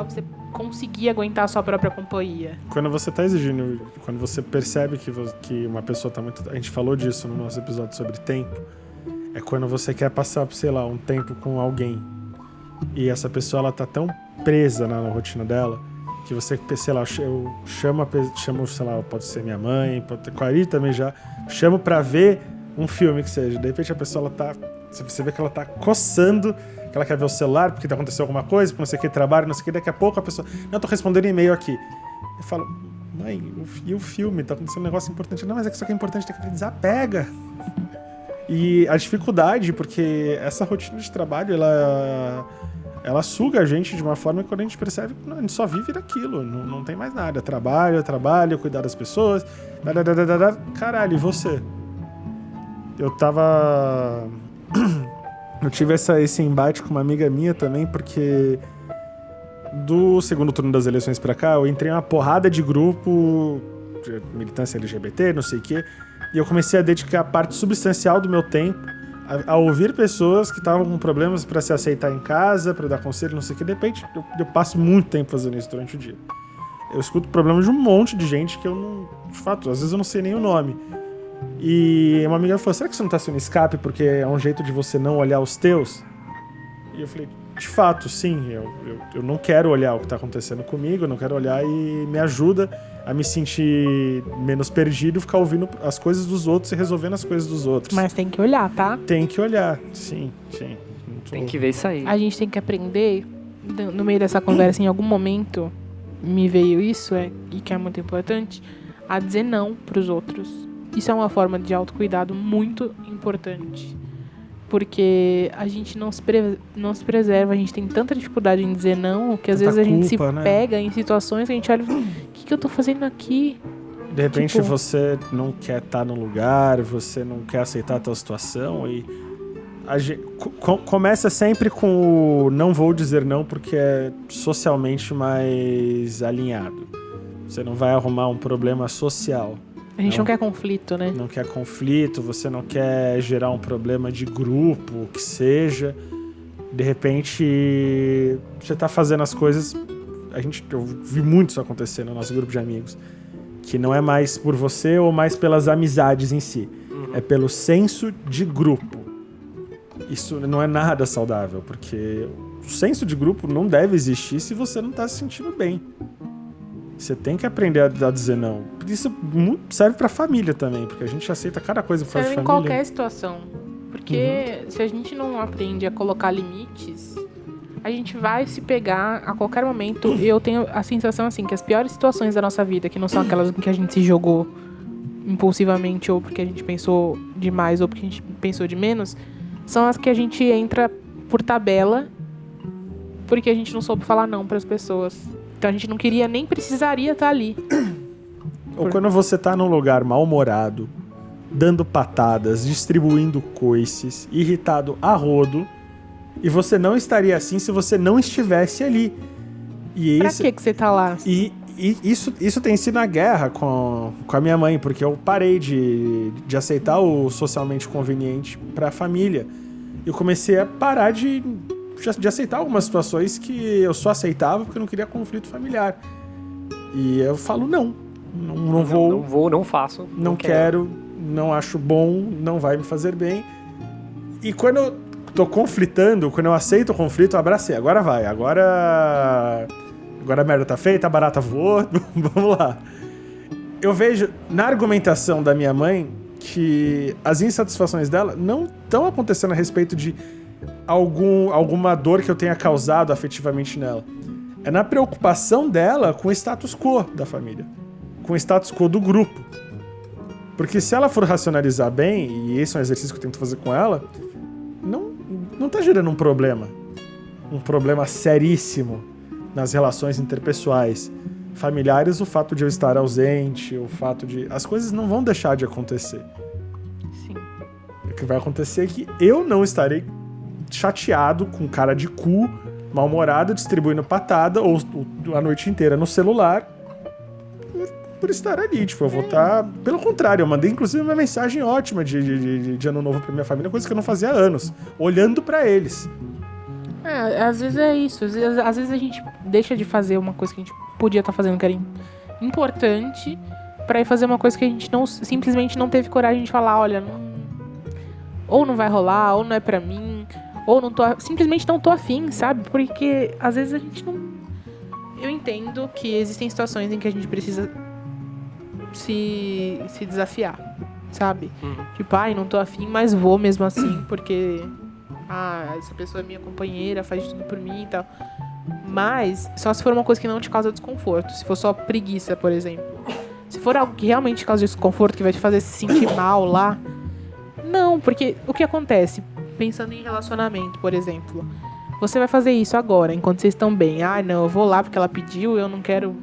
você conseguir aguentar a sua própria companhia. Quando você tá exigindo, quando você percebe que uma pessoa tá muito... A gente falou disso no nosso episódio sobre tempo. É quando você quer passar, sei lá, um tempo com alguém. E essa pessoa, ela tá tão presa na rotina dela, que você, sei lá, eu chamo, sei lá, pode ser minha mãe, pode ter com a Ari também já, chamo pra ver um filme que seja. De repente a pessoa, ela tá... Você vê que ela tá coçando, que ela quer ver o celular porque aconteceu alguma coisa, porque não sei o que, trabalho, não sei o que, daqui a pouco a pessoa... Não, tô respondendo e-mail aqui. Eu falo, mãe, e o filme? Tá acontecendo um negócio importante. Não, mas é que isso aqui é importante, tem que desapega. E a dificuldade, porque essa rotina de trabalho, ela suga a gente de uma forma que quando a gente percebe que a gente só vive daquilo, não tem mais nada. Trabalho, cuidar das pessoas, caralho, e você? Eu tive esse embate com uma amiga minha também, porque do segundo turno das eleições pra cá, eu entrei em uma porrada de grupo de militância LGBT, não sei o quê, e eu comecei a dedicar parte substancial do meu tempo a ouvir pessoas que estavam com problemas pra se aceitar em casa, pra dar conselho, não sei o quê. De repente, eu passo muito tempo fazendo isso durante o dia. Eu escuto problemas de um monte de gente que eu não... De fato, às vezes eu não sei nem o nome. E uma amiga falou, será que isso não tá sendo escape porque é um jeito de você não olhar os teus? E eu falei, de fato, sim, eu não quero olhar o que tá acontecendo comigo, eu não quero olhar, e me ajuda a me sentir menos perdido, ficar ouvindo as coisas dos outros e resolvendo as coisas dos outros. Mas tem que olhar, tá? Tem que olhar, sim. Tem que ver isso aí. A gente tem que aprender, no meio dessa conversa, em algum momento, me veio isso, e que é muito importante, a dizer não pros outros. Isso é uma forma de autocuidado muito importante. Porque a gente não se preserva, a gente tem tanta dificuldade em dizer não, que às vezes a gente se pega em situações que a gente olha e fala, o que eu tô fazendo aqui? De repente você não quer estar no lugar, você não quer aceitar a tua situação, e começa sempre com o não vou dizer não porque é socialmente mais alinhado. Você não vai arrumar um problema social. A gente não quer conflito, né? Não quer conflito, você não quer gerar um problema de grupo, o que seja. De repente, você tá fazendo as coisas... Eu vi muito isso acontecer no nosso grupo de amigos. Que não é mais por você ou mais pelas amizades em si. É pelo senso de grupo. Isso não é nada saudável, porque o senso de grupo não deve existir se você não tá se sentindo bem. Você tem que aprender a dizer não. Isso serve pra família também, porque a gente aceita cada coisa por causa de família. Serve em qualquer situação. Porque se a gente não aprende a colocar limites, a gente vai se pegar a qualquer momento. E eu tenho a sensação, assim, que as piores situações da nossa vida, que não são aquelas em que a gente se jogou impulsivamente, ou porque a gente pensou demais, ou porque a gente pensou de menos, são as que a gente entra por tabela, porque a gente não soube falar não pras pessoas. Então a gente não queria, nem precisaria estar ali. Ou quando você tá num lugar mal-humorado, dando patadas, distribuindo coices, irritado a rodo, e você não estaria assim se você não estivesse ali. E pra que você tá lá? E isso tem sido a guerra com a minha mãe, porque eu parei de aceitar o socialmente conveniente pra família. Eu comecei a parar de aceitar algumas situações que eu só aceitava porque eu não queria conflito familiar. E eu falo não vou, não faço. Não quero, não acho bom, não vai me fazer bem. E quando eu tô conflitando, quando eu aceito o conflito, eu abracei. Agora vai. Agora a merda tá feita, a barata voou. Vamos lá. Eu vejo na argumentação da minha mãe que as insatisfações dela não estão acontecendo a respeito de alguma dor que eu tenha causado afetivamente nela. É na preocupação dela com o status quo da família, com o status quo do grupo. Porque se ela for racionalizar bem, e esse é um exercício que eu tento fazer com ela, não tá gerando um problema seríssimo nas relações interpessoais. Familiares, o fato de eu estar ausente, o fato de... As coisas não vão deixar de acontecer. Sim. O que vai acontecer é que eu não estarei chateado, com cara de cu, mal-humorado, distribuindo patada ou a noite inteira no celular por estar ali. Tipo, eu vou estar... Pelo contrário, eu mandei inclusive uma mensagem ótima de ano novo pra minha família, coisa que eu não fazia há anos, olhando pra eles. Às vezes é isso. Às vezes a gente deixa de fazer uma coisa que a gente podia estar fazendo, que era importante, pra ir fazer uma coisa que a gente simplesmente não teve coragem de falar, olha, ou não vai rolar, ou não é pra mim, ou simplesmente não tô afim, sabe? Porque às vezes a gente não... Eu entendo que existem situações em que a gente precisa se desafiar, sabe? Tipo, não tô afim, mas vou mesmo assim, porque essa pessoa é minha companheira, faz tudo por mim e tal. Mas só se for uma coisa que não te causa desconforto. Se for só preguiça, por exemplo. Se for algo que realmente te causa desconforto, que vai te fazer se sentir mal lá, não, porque o que acontece? Pensando em relacionamento, por exemplo, você vai fazer isso agora, enquanto vocês estão bem. Não, eu vou lá porque ela pediu, eu não quero...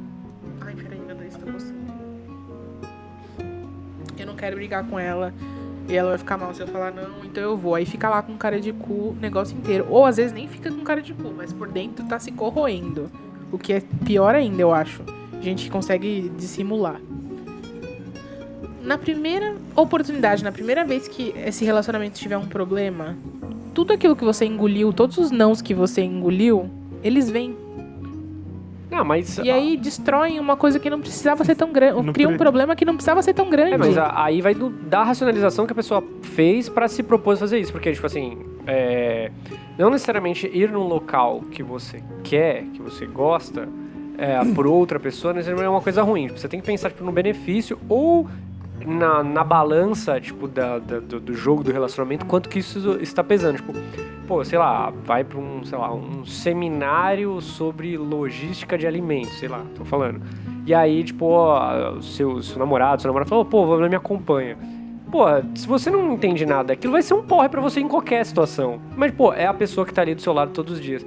Peraí, meu Deus, tá coçando. Eu não quero brigar com ela e ela vai ficar mal se eu falar não, então eu vou. Aí fica lá com cara de cu o negócio inteiro. Ou às vezes nem fica com cara de cu, mas por dentro tá se corroendo. O que é pior ainda, eu acho. Gente que consegue dissimular. Na primeira oportunidade, na primeira vez que esse relacionamento tiver um problema, tudo aquilo que você engoliu, todos os nãos que você engoliu, eles vêm. Não, mas... E aí destroem uma coisa que não precisava ser tão grande. Cria um problema que não precisava ser tão grande. Mas aí vai da racionalização que a pessoa fez pra se propor fazer isso. Porque, tipo assim, não necessariamente ir num local que você quer, que você gosta, por outra pessoa, necessariamente é uma coisa ruim. Tipo, você tem que pensar no benefício ou na balança, tipo, do jogo, do relacionamento, quanto que isso está pesando. Tipo, sei lá, vai pra um seminário sobre logística de alimentos, sei lá, tô falando. E aí, tipo, seu namorado falou, me acompanha. Se você não entende nada, aquilo vai ser um porre pra você em qualquer situação. Mas, é a pessoa que tá ali do seu lado todos os dias.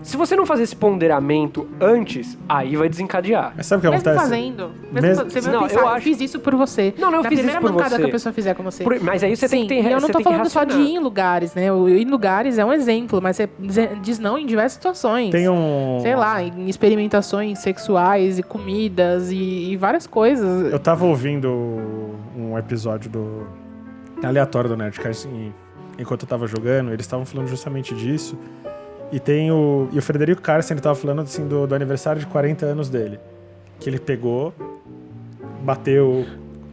Se você não fazer esse ponderamento antes, aí vai desencadear. Mas sabe o que acontece? Você vai pensar, eu fiz isso por você. Não, eu fiz isso por você. Na primeira mancada que a pessoa fizer com você. Mas aí você tem que ter... Eu não tô falando só de ir em lugares, né? Ir em lugares é um exemplo, mas você diz não em diversas situações. Tem sei lá, em experimentações sexuais e comidas e várias coisas. Eu tava ouvindo um episódio aleatório do Nerdcast enquanto eu tava jogando, eles estavam falando justamente disso. E o Frederico Carsten, ele tava falando assim do aniversário de 40 anos dele. Que ele pegou, bateu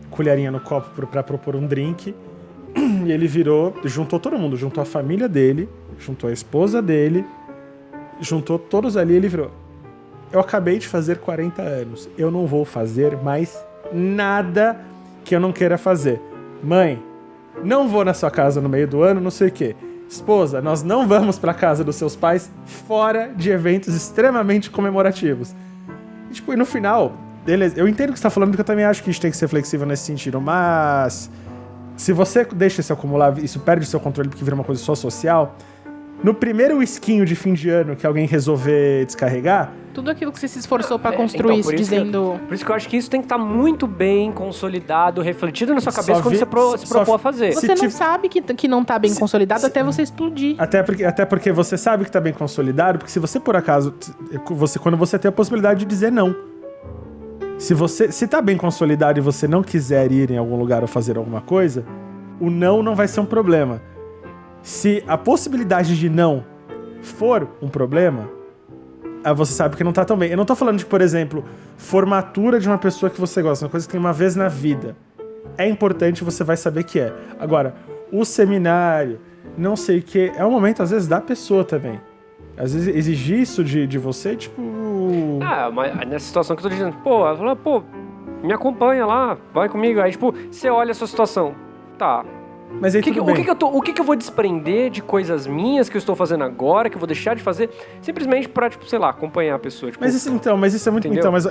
colherinha no copo pra propor um drink. E ele juntou todo mundo, juntou a família dele, juntou a esposa dele, juntou todos ali e ele virou: eu acabei de fazer 40 anos, eu não vou fazer mais nada que eu não queira fazer. Mãe, não vou na sua casa no meio do ano, não sei o quê. Esposa, nós não vamos pra casa dos seus pais fora de eventos extremamente comemorativos. E no final, beleza, eu entendo o que você tá falando, porque eu também acho que a gente tem que ser flexível nesse sentido, mas se você deixa isso acumular, isso perde o seu controle porque vira uma coisa só social, no primeiro esquinho de fim de ano que alguém resolver descarregar... Tudo aquilo que você se esforçou pra construir, então, dizendo... Por isso que eu acho que isso tem que estar muito bem consolidado, refletido na sua cabeça quando você se propor a fazer. Você não sabe que não tá bem consolidado até você explodir. Até porque você sabe que tá bem consolidado, porque se você, por acaso... quando você tem a possibilidade de dizer não. Se tá bem consolidado e você não quiser ir em algum lugar ou fazer alguma coisa, o não vai ser um problema. Se a possibilidade de não for um problema, você sabe que não tá tão bem. Eu não tô falando de, por exemplo, formatura de uma pessoa que você gosta, uma coisa que tem uma vez na vida. É importante, você vai saber que é. Agora, o seminário, não sei o que. É um momento, às vezes, da pessoa também. Às vezes, exigir isso de você, tipo... Mas nessa situação que eu tô dizendo, ela fala, me acompanha lá, vai comigo. Aí, tipo, você olha a sua situação. Tá. Mas aí o que eu vou desprender de coisas minhas que eu estou fazendo agora, que eu vou deixar de fazer, simplesmente pra, tipo, sei lá, acompanhar a pessoa. Tipo, mas isso é muito... Entendeu? Mas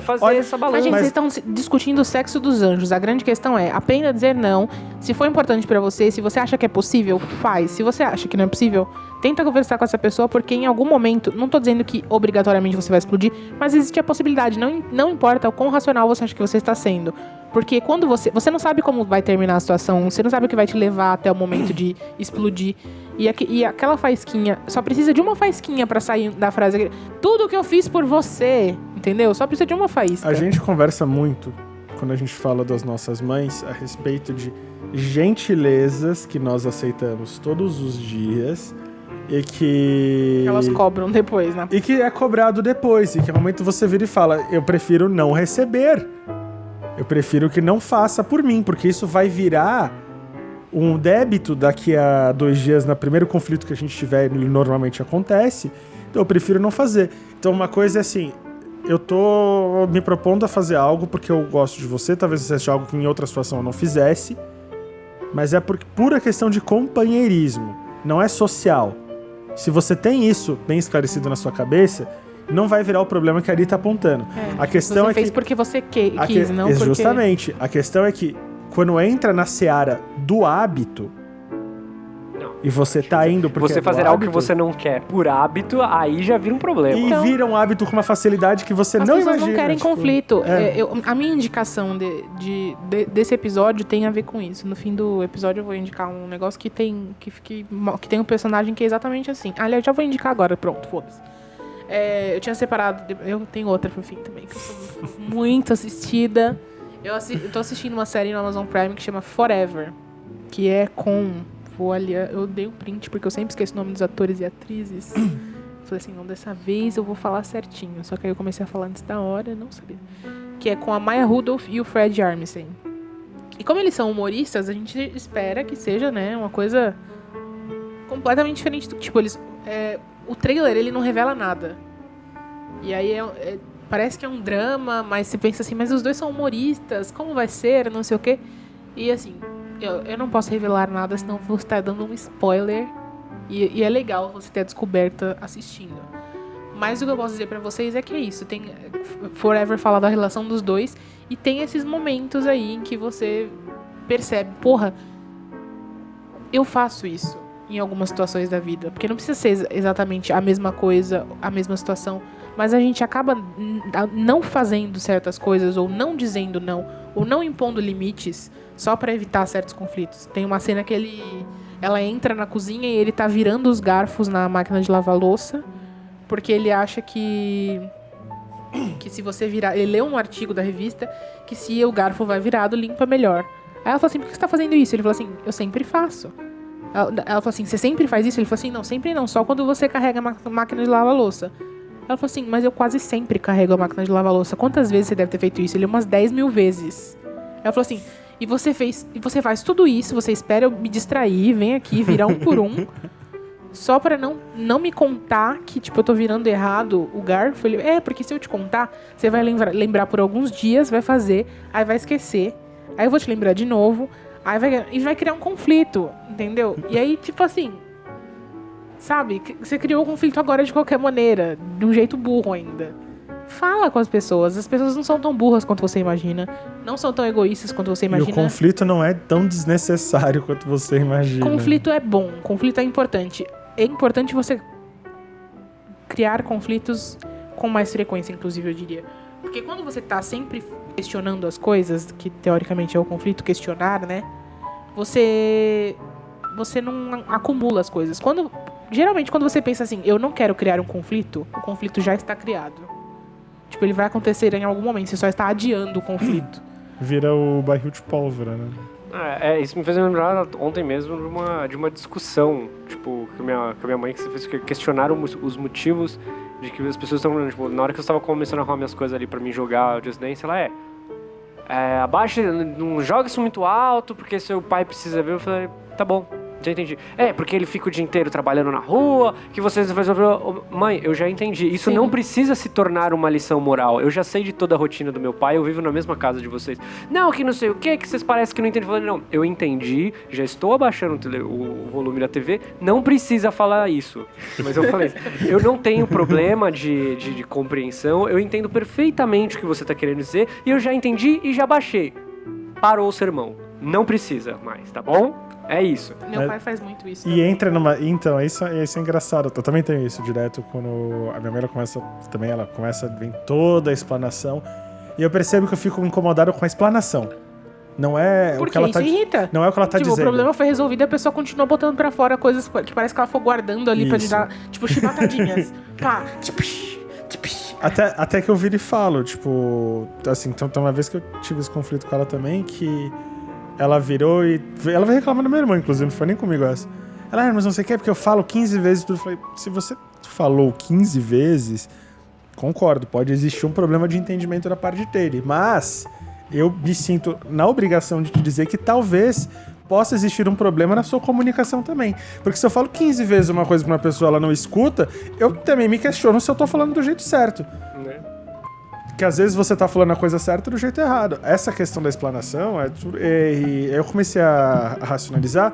fazer essa balança. Mas, gente, vocês estão discutindo o sexo dos anjos. A grande questão é, aprenda a dizer não. Se for importante pra você, se você acha que é possível, faz. Se você acha que não é possível, tenta conversar com essa pessoa, porque em algum momento, não tô dizendo que obrigatoriamente você vai explodir, mas existe a possibilidade. Não importa o quão racional você acha que você está sendo. Porque quando você não sabe como vai terminar a situação, você não sabe o que vai te levar até o momento de explodir. E aquela faísquinha, só precisa de uma faísquinha pra sair da frase. Tudo que eu fiz por você, entendeu? Só precisa de uma faísca. A gente conversa muito, quando a gente fala das nossas mães, a respeito de gentilezas que nós aceitamos todos os dias e que... Elas cobram depois, né? E que é cobrado depois, e que no momento você vira e fala, eu prefiro não receber. Eu prefiro que não faça por mim, porque isso vai virar um débito daqui a 2 dias, no primeiro conflito que a gente tiver, ele normalmente acontece, então eu prefiro não fazer. Então uma coisa é assim, eu tô me propondo a fazer algo porque eu gosto de você, talvez seja algo que em outra situação eu não fizesse, mas é por pura questão de companheirismo, não é social. Se você tem isso bem esclarecido na sua cabeça, não vai virar o problema que a Ari tá apontando. A questão você é fez que... porque você quis, não porque... Justamente. A questão é que quando entra na seara do hábito, e você tá indo porque você fazer algo que você não quer por hábito, aí já vira um problema. E vira um hábito com uma facilidade que você não imagina. As pessoas não querem conflito. A minha indicação desse episódio tem a ver com isso. No fim do episódio eu vou indicar um negócio que tem um personagem que é exatamente assim. Aliás, já vou indicar agora. Pronto, foda-se. Eu tinha separado... Eu tenho outra pro fim também, que eu sou muito assistida. Eu tô assistindo uma série no Amazon Prime que chama Forever. Que é com... Eu dei um print, porque eu sempre esqueço o nome dos atores e atrizes. Falei assim, não, dessa vez eu vou falar certinho. Só que aí eu comecei a falar antes da hora, não sabia. Que é com a Maya Rudolph e o Fred Armisen. E como eles são humoristas, a gente espera que seja, né, uma coisa completamente diferente do tipo, o trailer, ele não revela nada. E aí parece que é um drama, mas você pensa assim, mas os dois são humoristas, como vai ser, não sei o quê. E assim, eu não posso revelar nada, senão vou estar dando um spoiler. E é legal você ter a descoberta assistindo. Mas o que eu posso dizer pra vocês é que é isso. Tem Forever fala da relação dos dois, e tem esses momentos aí em que você percebe, porra, eu faço isso em algumas situações da vida. Porque não precisa ser exatamente a mesma coisa, a mesma situação. Mas a gente acaba não fazendo certas coisas, ou não dizendo não, ou não impondo limites, só pra evitar certos conflitos. Tem uma cena que ela entra na cozinha e ele tá virando os garfos na máquina de lavar louça, porque ele acha que se você virar... Ele leu um artigo da revista que se o garfo vai virado, limpa melhor. Aí ela falou assim, por que você tá fazendo isso? Ele falou assim, eu sempre faço. Ela falou assim, você sempre faz isso? Ele falou assim, não, sempre não, só quando você carrega a máquina de lavar louça. Ela falou assim, mas eu quase sempre carrego a máquina de lavar louça. Quantas vezes você deve ter feito isso? Ele, umas 10.000 vezes. Ela falou assim, e você faz tudo isso, você espera eu me distrair, vem aqui, virar um por um, só pra não me contar que, tipo, eu tô virando errado o garfo. Ele, porque se eu te contar, você vai lembrar por alguns dias, vai fazer, aí vai esquecer, aí eu vou te lembrar de novo, aí vai criar um conflito, entendeu? E aí, tipo assim, sabe, você criou o conflito agora de qualquer maneira, de um jeito burro ainda. Fala com as pessoas não são tão burras quanto você imagina, não são tão egoístas quanto você imagina. E o conflito não é tão desnecessário quanto você imagina. Conflito é bom, conflito é importante. É importante você criar conflitos com mais frequência, inclusive, eu diria. Porque quando você tá sempre questionando as coisas, que teoricamente é o conflito, questionar, né? Você não acumula as coisas. Geralmente, quando você pensa assim, eu não quero criar um conflito, o conflito já está criado. Tipo, ele vai acontecer em algum momento, você só está adiando o conflito. Vira o barril de pólvora, né? Isso me fez lembrar ontem mesmo de uma discussão, tipo, com a minha mãe, que questionaram os motivos de que as pessoas estão, tipo, na hora que eu estava começando a arrumar minhas coisas ali pra mim jogar o Just Dance, ela abaixa, não joga isso muito alto, porque seu pai precisa ver. Eu falei, tá bom. Já entendi. Porque ele fica o dia inteiro trabalhando na rua, que vocês resolveram... Mãe, eu já entendi. Isso não precisa se tornar uma lição moral. Eu já sei de toda a rotina do meu pai, eu vivo na mesma casa de vocês. Não, que não sei o que vocês parecem que não entendem. Falando, não, eu entendi, já estou abaixando o volume da TV, não precisa falar isso. Mas eu falei, eu não tenho problema de compreensão, eu entendo perfeitamente o que você está querendo dizer, e eu já entendi e já baixei. Parou o sermão. Não precisa mais, tá bom? É isso. Meu pai faz muito isso. E também. entra numa... Então, isso é engraçado. Eu também tenho isso direto quando a minha mãe ela começa a vir toda a explanação. E eu percebo que eu fico incomodado com a explanação. Não é o que ela tá... irrita. Não é o que ela tá dizendo. O problema foi resolvido e a pessoa continua botando pra fora coisas que parece que ela foi guardando ali pra lhe dar, chibatadinhas. Pá, Até que eu viro e falo, assim, então uma vez que eu tive esse conflito com ela também, que ela virou e... Ela veio reclamar da minha irmã, inclusive, não foi nem comigo essa. Ela, mas não sei o que, porque eu falo 15 vezes tudo. Eu falei, se você falou 15 vezes, concordo, pode existir um problema de entendimento da parte dele, mas eu me sinto na obrigação de te dizer que talvez possa existir um problema na sua comunicação também. Porque se eu falo 15 vezes uma coisa que uma pessoa ela não escuta, eu também me questiono se eu tô falando do jeito certo. Que às vezes você tá falando a coisa certa do jeito errado. Essa questão da explanação, eu comecei a racionalizar.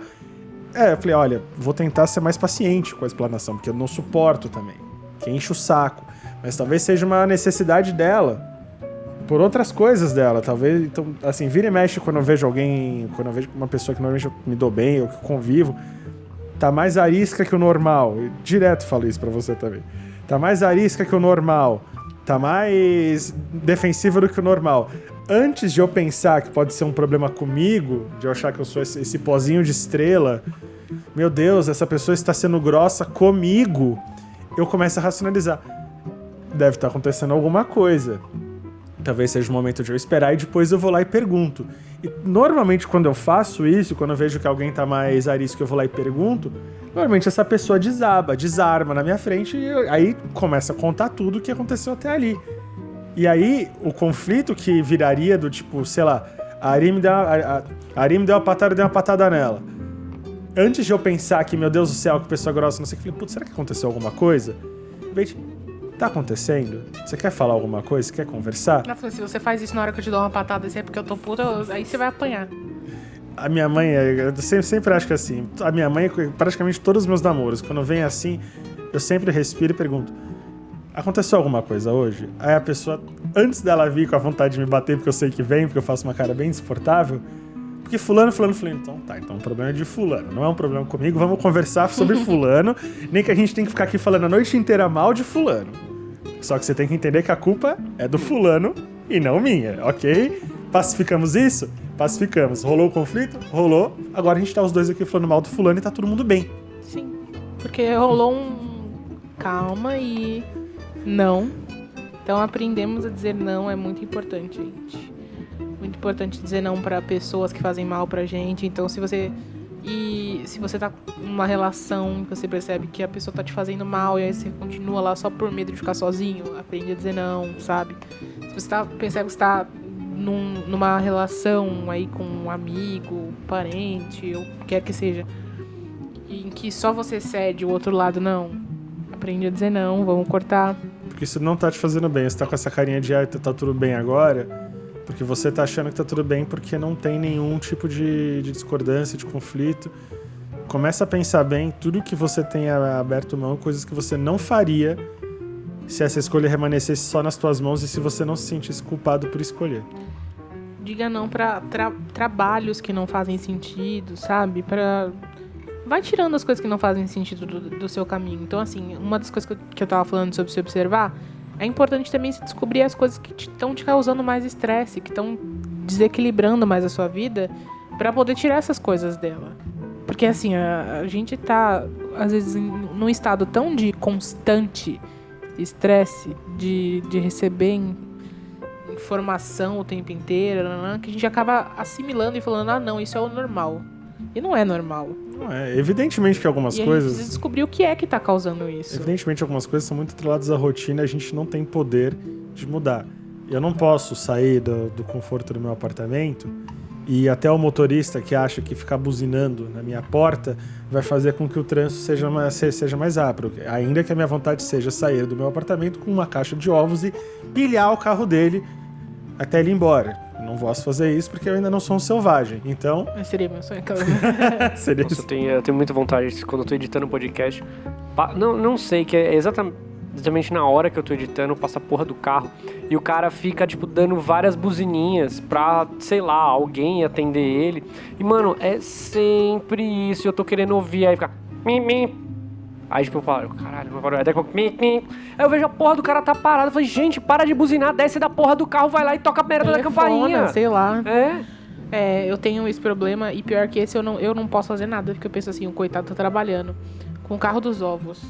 Eu falei, olha, vou tentar ser mais paciente com a explanação, porque eu não suporto também, que enche o saco. Mas talvez seja uma necessidade dela, por outras coisas dela, talvez. Então, assim, vira e mexe quando eu vejo uma pessoa que normalmente eu me dou bem, ou que convivo, tá mais arisca que o normal. Eu direto falo isso pra você também. Tá mais arisca que o normal. Tá mais defensiva do que o normal. Antes de eu pensar que pode ser um problema comigo, de eu achar que eu sou esse pozinho de estrela, meu Deus, essa pessoa está sendo grossa comigo, eu começo a racionalizar. Deve estar acontecendo alguma coisa. Talvez seja o momento de eu esperar e depois eu vou lá e pergunto. E normalmente quando eu faço isso, quando eu vejo que alguém tá mais arisco, eu vou lá e pergunto, normalmente essa pessoa desarma na minha frente e aí começa a contar tudo o que aconteceu até ali. E aí o conflito que viraria do tipo, sei lá, a Ari me deu uma patada, eu dei uma patada nela. Antes de eu pensar que, meu Deus do céu, que pessoa grossa, não sei o que, eu falei, putz, será que aconteceu alguma coisa? Tá acontecendo? Você quer falar alguma coisa? Você quer conversar? Não, se você faz isso na hora que eu te dou uma patada, assim, é porque eu tô puta, aí você vai apanhar. A minha mãe, eu sempre acho que assim, a minha mãe, praticamente todos os meus namoros, quando vem assim, eu sempre respiro e pergunto, aconteceu alguma coisa hoje? Aí a pessoa, antes dela vir com a vontade de me bater, porque eu sei que vem, porque eu faço uma cara bem insuportável, porque fulano, falei, então o problema é de fulano, não é um problema comigo, vamos conversar sobre fulano, nem que a gente tem que ficar aqui falando a noite inteira mal de fulano. Só que você tem que entender que a culpa é do fulano e não minha, ok? Pacificamos isso? Pacificamos. Rolou o conflito? Rolou. Agora a gente tá os dois aqui falando mal do fulano e tá todo mundo bem. Sim, porque rolou calma e não. Então aprendemos a dizer não, é muito importante, gente. Muito importante dizer não pra pessoas que fazem mal pra gente. Então se você tá numa relação que você percebe que a pessoa tá te fazendo mal e aí você continua lá só por medo de ficar sozinho, aprende a dizer não, sabe? Se você percebe que você tá numa relação aí com um amigo, parente, ou o que quer que seja, em que só você cede, o outro lado não, aprende a dizer não, vamos cortar. Porque isso não tá te fazendo bem, você tá com essa carinha de tá tudo bem agora, porque você tá achando que tá tudo bem porque não tem nenhum tipo de discordância, de conflito. Começa a pensar bem tudo que você tenha aberto mão, coisas que você não faria se essa escolha permanecesse só nas tuas mãos e se você não se sentisse culpado por escolher. Diga não pra trabalhos que não fazem sentido, sabe? Vai tirando as coisas que não fazem sentido do seu caminho. Então, assim, uma das coisas que eu tava falando sobre se observar, é importante também se descobrir as coisas que estão te causando mais estresse, que estão desequilibrando mais a sua vida, pra poder tirar essas coisas dela. Porque, assim, a gente tá, às vezes, num estado tão de constante estresse, de receber informação o tempo inteiro, que a gente acaba assimilando e falando, não, isso é o normal. E não é normal. Não é. Evidentemente que algumas coisas... a gente precisa descobrir o que é que tá causando isso. Evidentemente algumas coisas são muito atreladas à rotina e a gente não tem poder de mudar. Eu não posso sair do conforto do meu apartamento e até o motorista que acha que ficar buzinando na minha porta vai fazer com que o trânsito seja mais rápido. Ainda que a minha vontade seja sair do meu apartamento com uma caixa de ovos e pilhar o carro dele até ele ir embora. Não posso fazer isso porque eu ainda não sou um selvagem. Então... Seria meu sonho, aquela... Seria Nossa, eu tenho muita vontade, quando eu tô editando um podcast... Não sei, que é exatamente na hora que eu tô editando, passa a porra do carro e o cara fica, tipo, dando várias buzininhas pra, sei lá, alguém atender ele. E, mano, é sempre isso. Eu tô querendo ouvir, aí fica... Aí, tipo, eu falo, caralho, não parou. Aí daqui a pouco... Aí eu vejo a porra do cara tá parado. Eu falei, gente, para de buzinar, desce da porra do carro, vai lá e toca a merda da campainha. Sei lá. É, eu tenho esse problema e pior que esse, eu não posso fazer nada, porque eu penso assim, o coitado tá trabalhando com o carro dos ovos.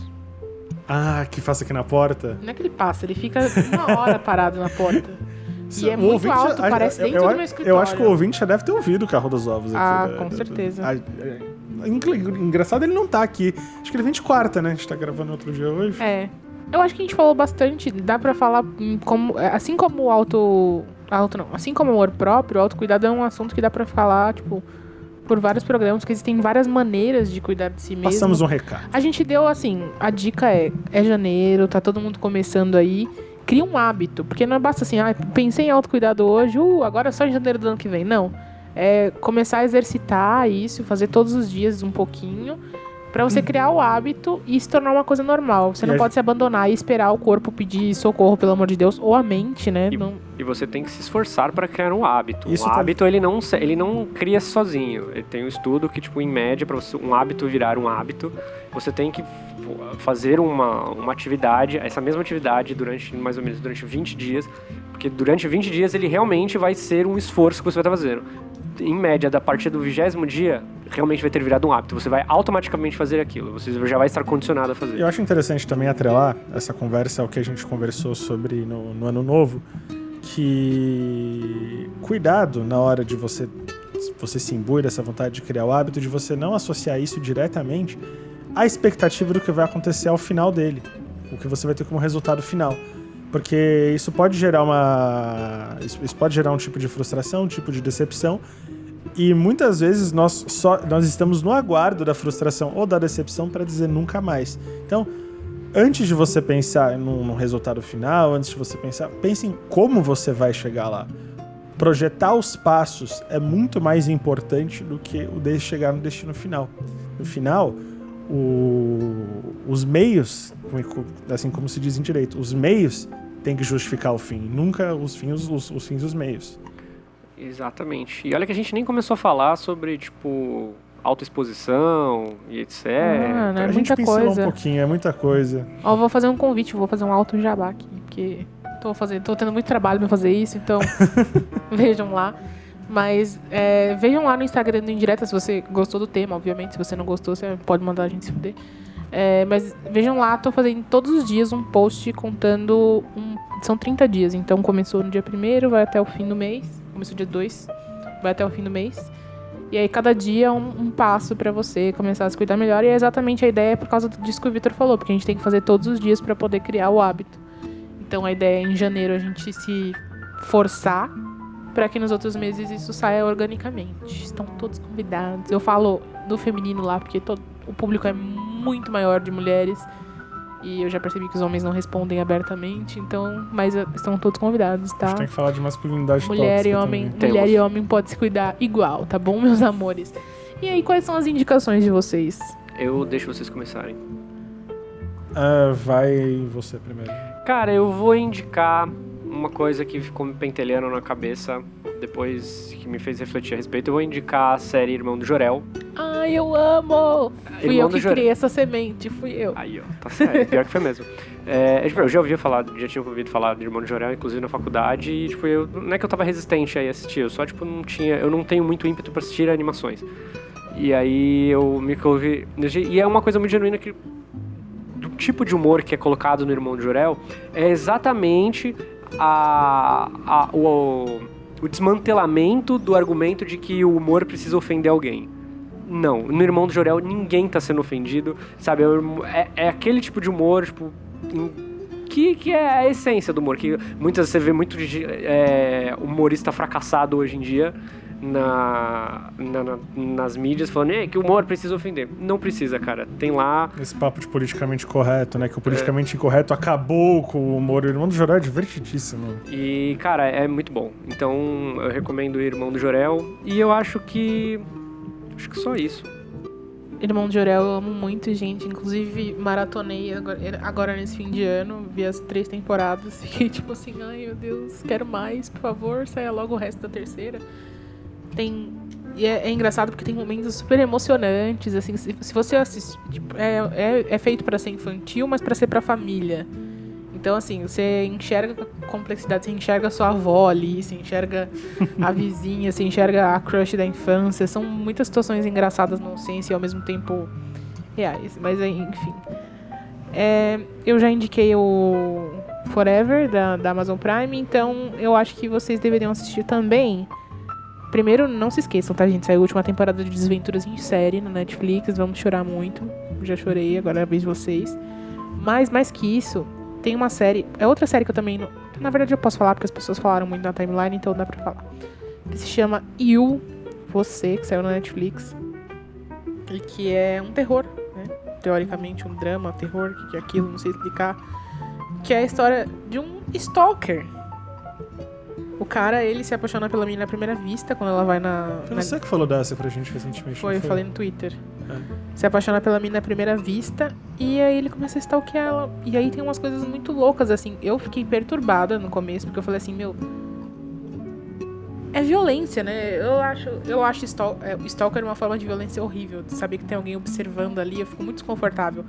Ah, que faça aqui na porta? Não é que ele passa, ele fica 1 hora parado na porta. E é O muito ouvinte alto, parece dentro do meu escritório. Eu acho que o ouvinte já deve ter ouvido o carro dos ovos aqui. Com certeza. Engraçado ele não tá aqui. Acho que ele vem de quarta, né? A gente tá gravando outro dia hoje. Eu acho que a gente falou bastante, dá pra falar como... Assim como assim como o amor próprio, o autocuidado é um assunto que dá pra falar, tipo... por vários programas, porque existem várias maneiras de cuidar de si mesmo. Passamos um recado. A gente deu, assim, a dica é janeiro, tá todo mundo começando aí. Cria um hábito, porque não basta assim, pensei em autocuidado hoje, agora é só em janeiro do ano que vem. Não. É começar a exercitar isso, fazer todos os dias um pouquinho, pra você criar o hábito e se tornar uma coisa normal. Você não pode se abandonar e esperar o corpo pedir socorro, pelo amor de Deus, ou a mente, né? E você tem que se esforçar para criar um hábito. Isso hábito, ele não cria sozinho. Ele tem um estudo que, tipo, em média, para um hábito virar um hábito, você tem que fazer uma atividade, essa mesma atividade mais ou menos durante 20 dias, porque durante 20 dias ele realmente vai ser um esforço que você vai estar fazendo. Em média, da partir do 20º dia, realmente vai ter virado um hábito. Você vai automaticamente fazer aquilo. Você já vai estar condicionado a fazer. Eu acho interessante também atrelar essa conversa ao que a gente conversou sobre no Ano Novo, que cuidado na hora de você se imbuir dessa vontade de criar o hábito, de você não associar isso diretamente à expectativa do que vai acontecer ao final dele. O que você vai ter como resultado final. Porque isso pode gerar um tipo de frustração, um tipo de decepção. E muitas vezes nós estamos no aguardo da frustração ou da decepção para dizer nunca mais. Então, antes de você pensar num resultado final, pense em como você vai chegar lá. Projetar os passos é muito mais importante do que o chegar no destino final. No final, os meios, assim como se diz em direito, os meios têm que justificar o fim, nunca os fins os meios. Exatamente. E olha que a gente nem começou a falar sobre, tipo, autoexposição e etc. Não é a gente muita pincelou coisa. um pouquinho, é muita coisa. Vou fazer um convite, vou fazer um auto jabá aqui, porque tô tendo muito trabalho pra fazer isso, então vejam lá. Mas vejam lá no Instagram do Indireta se você gostou do tema, obviamente. Se você não gostou, você pode mandar a gente se fuder. Mas vejam lá, tô fazendo todos os dias um post contando... São 30 dias, então começou no dia 1º, vai até o fim do mês. Começou dia 2, vai até o fim do mês. E aí cada dia um passo pra você começar a se cuidar melhor. E é exatamente a ideia por causa disso que o Vitor falou, porque a gente tem que fazer todos os dias pra poder criar o hábito. Então a ideia é em janeiro a gente se forçar pra que nos outros meses isso saia organicamente. Estão todos convidados. Eu falo do feminino lá, porque o público é muito maior de mulheres. E eu já percebi que os homens não respondem abertamente, então... Mas estão todos convidados, tá? A gente tem que falar de masculinidade Mulher tóxica mulher e homem pode se cuidar igual, tá bom, meus amores? E aí, quais são as indicações de vocês? Eu deixo vocês começarem. Vai você primeiro. Cara, eu vou indicar uma coisa que ficou me pentelhando na cabeça depois que me fez refletir a respeito. Eu vou indicar a série Irmão do Jorel. Ai, eu amo! Fui eu que criei essa semente, fui eu. Aí, ó, tá certo. Pior que foi mesmo. Eu já tinha ouvido falar de Irmão do Jorel, inclusive na faculdade, e, tipo, não é que eu tava resistente a assistir, eu só, tipo, eu não tenho muito ímpeto pra assistir animações. E aí eu me ouvi... E é uma coisa muito genuína que... Do tipo de humor que é colocado no Irmão do Jorel é exatamente o desmantelamento do argumento de que o humor precisa ofender alguém. Não, no Irmão do Jorel ninguém tá sendo ofendido, sabe? É aquele tipo de humor, tipo, que é a essência do humor. Que muitas você vê muito humorista fracassado hoje em dia nas mídias falando que o humor precisa ofender. Não precisa, cara. Tem lá... Esse papo de politicamente correto, né? Que o politicamente incorreto acabou com o humor. O Irmão do Jorel é divertidíssimo. E, cara, é muito bom. Então, eu recomendo o Irmão do Jorel. E eu acho que só isso. Irmão de Jorel eu amo muito, gente. Inclusive, maratonei agora nesse fim de ano. Vi as 3 temporadas. Fiquei tipo assim, ai meu Deus, quero mais, por favor, saia logo o resto da terceira. E é engraçado porque tem momentos super emocionantes, assim, se você assistir, tipo, é feito pra ser infantil, mas pra ser pra família. Então, assim, você enxerga a complexidade, você enxerga a sua avó ali, você enxerga a vizinha, você enxerga a crush da infância. São muitas situações engraçadas, nonsense e ao mesmo tempo reais. Mas, enfim. Eu já indiquei o Forever, da Amazon Prime, então eu acho que vocês deveriam assistir também. Primeiro, não se esqueçam, tá, gente? Saiu a última temporada de Desventuras em Série na Netflix. Vamos chorar muito. Já chorei, agora é a vez de vocês. Mas, mais que isso, tem uma série... É outra série que eu também... Na verdade, eu posso falar, porque as pessoas falaram muito na timeline, então dá pra falar. Que se chama You, Você, que saiu na Netflix. E que é um terror, né? Teoricamente, um drama, terror, o que é aquilo, não sei explicar. Que é a história de um stalker. O cara, ele se apaixona pela menina à primeira vista, quando ela vai Foi você que falou dessa pra gente recentemente. Foi, eu falei no Twitter. Se apaixona pela menina à primeira vista, e aí ele começa a stalkear ela. E aí tem umas coisas muito loucas, assim. Eu fiquei perturbada no começo, porque eu falei assim, é violência, né? Eu acho stalker uma forma de violência horrível. De saber que tem alguém observando ali, eu fico muito desconfortável.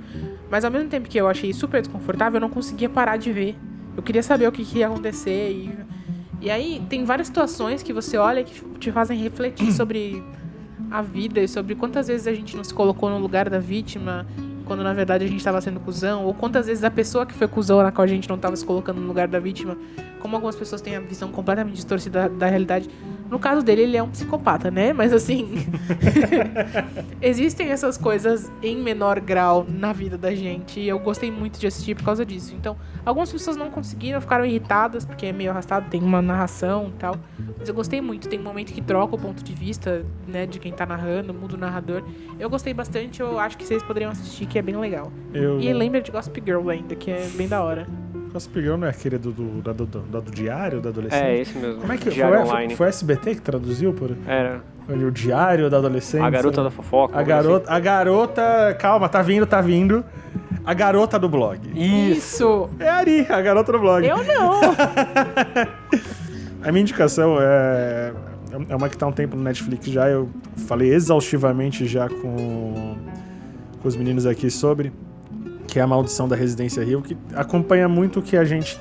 Mas ao mesmo tempo que eu achei super desconfortável, eu não conseguia parar de ver. Eu queria saber o que ia acontecer. E aí tem várias situações que você olha que te fazem refletir sobre a vida e sobre quantas vezes a gente não se colocou no lugar da vítima, quando na verdade a gente estava sendo cuzão, ou quantas vezes a pessoa que foi cuzão na qual a gente não estava se colocando no lugar da vítima, como algumas pessoas têm a visão completamente distorcida da realidade. No caso dele, ele é um psicopata, né? Mas assim, existem essas coisas em menor grau na vida da gente, e eu gostei muito de assistir por causa disso. Então, algumas pessoas não conseguiram, ficaram irritadas, porque é meio arrastado, tem uma narração e tal, mas eu gostei muito. Tem um momento que troca o ponto de vista, né, de quem tá narrando, muda o narrador. Eu gostei bastante, eu acho que vocês poderiam assistir, que é bem legal. E lembra de Gossip Girl ainda, que é bem da hora. Gossip Girl não é aquele do diário da adolescente? É, esse mesmo. Como é que foi? SBT que traduziu por... Era. O diário da adolescente. A garota da fofoca. A garota... Calma, tá vindo. A garota do blog. Isso! É a Ari, a garota do blog. Eu não! A minha indicação é uma que tá há um tempo no Netflix já. Eu falei exaustivamente já com os meninos aqui sobre... que é A Maldição da Residência Hill, que acompanha muito o que a gente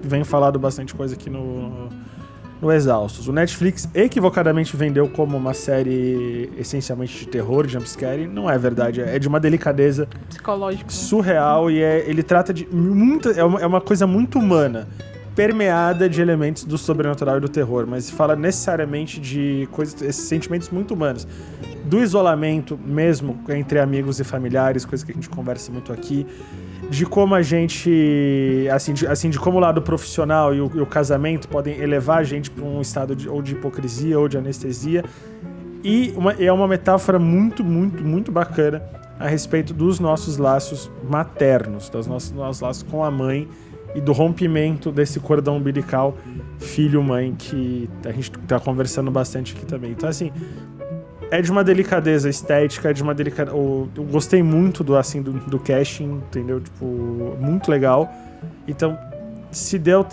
vem falando bastante coisa aqui no Exaustos. O Netflix equivocadamente vendeu como uma série essencialmente de terror, jumpscare. Não é verdade, é de uma delicadeza psicológica surreal, e ele trata de é uma coisa muito humana, permeada de elementos do sobrenatural e do terror, mas fala necessariamente de esses sentimentos muito humanos. Do isolamento mesmo entre amigos e familiares, coisa que a gente conversa muito aqui, de como a gente, assim, de como o lado profissional e o casamento podem elevar a gente para um estado ou de hipocrisia ou de anestesia, e é uma metáfora muito, muito, muito bacana a respeito dos nossos laços maternos, dos nossos laços com a mãe e do rompimento desse cordão umbilical filho-mãe que a gente tá conversando bastante aqui também. Então, assim, é de uma delicadeza estética, eu gostei muito do casting, entendeu? Tipo, muito legal. Então, se der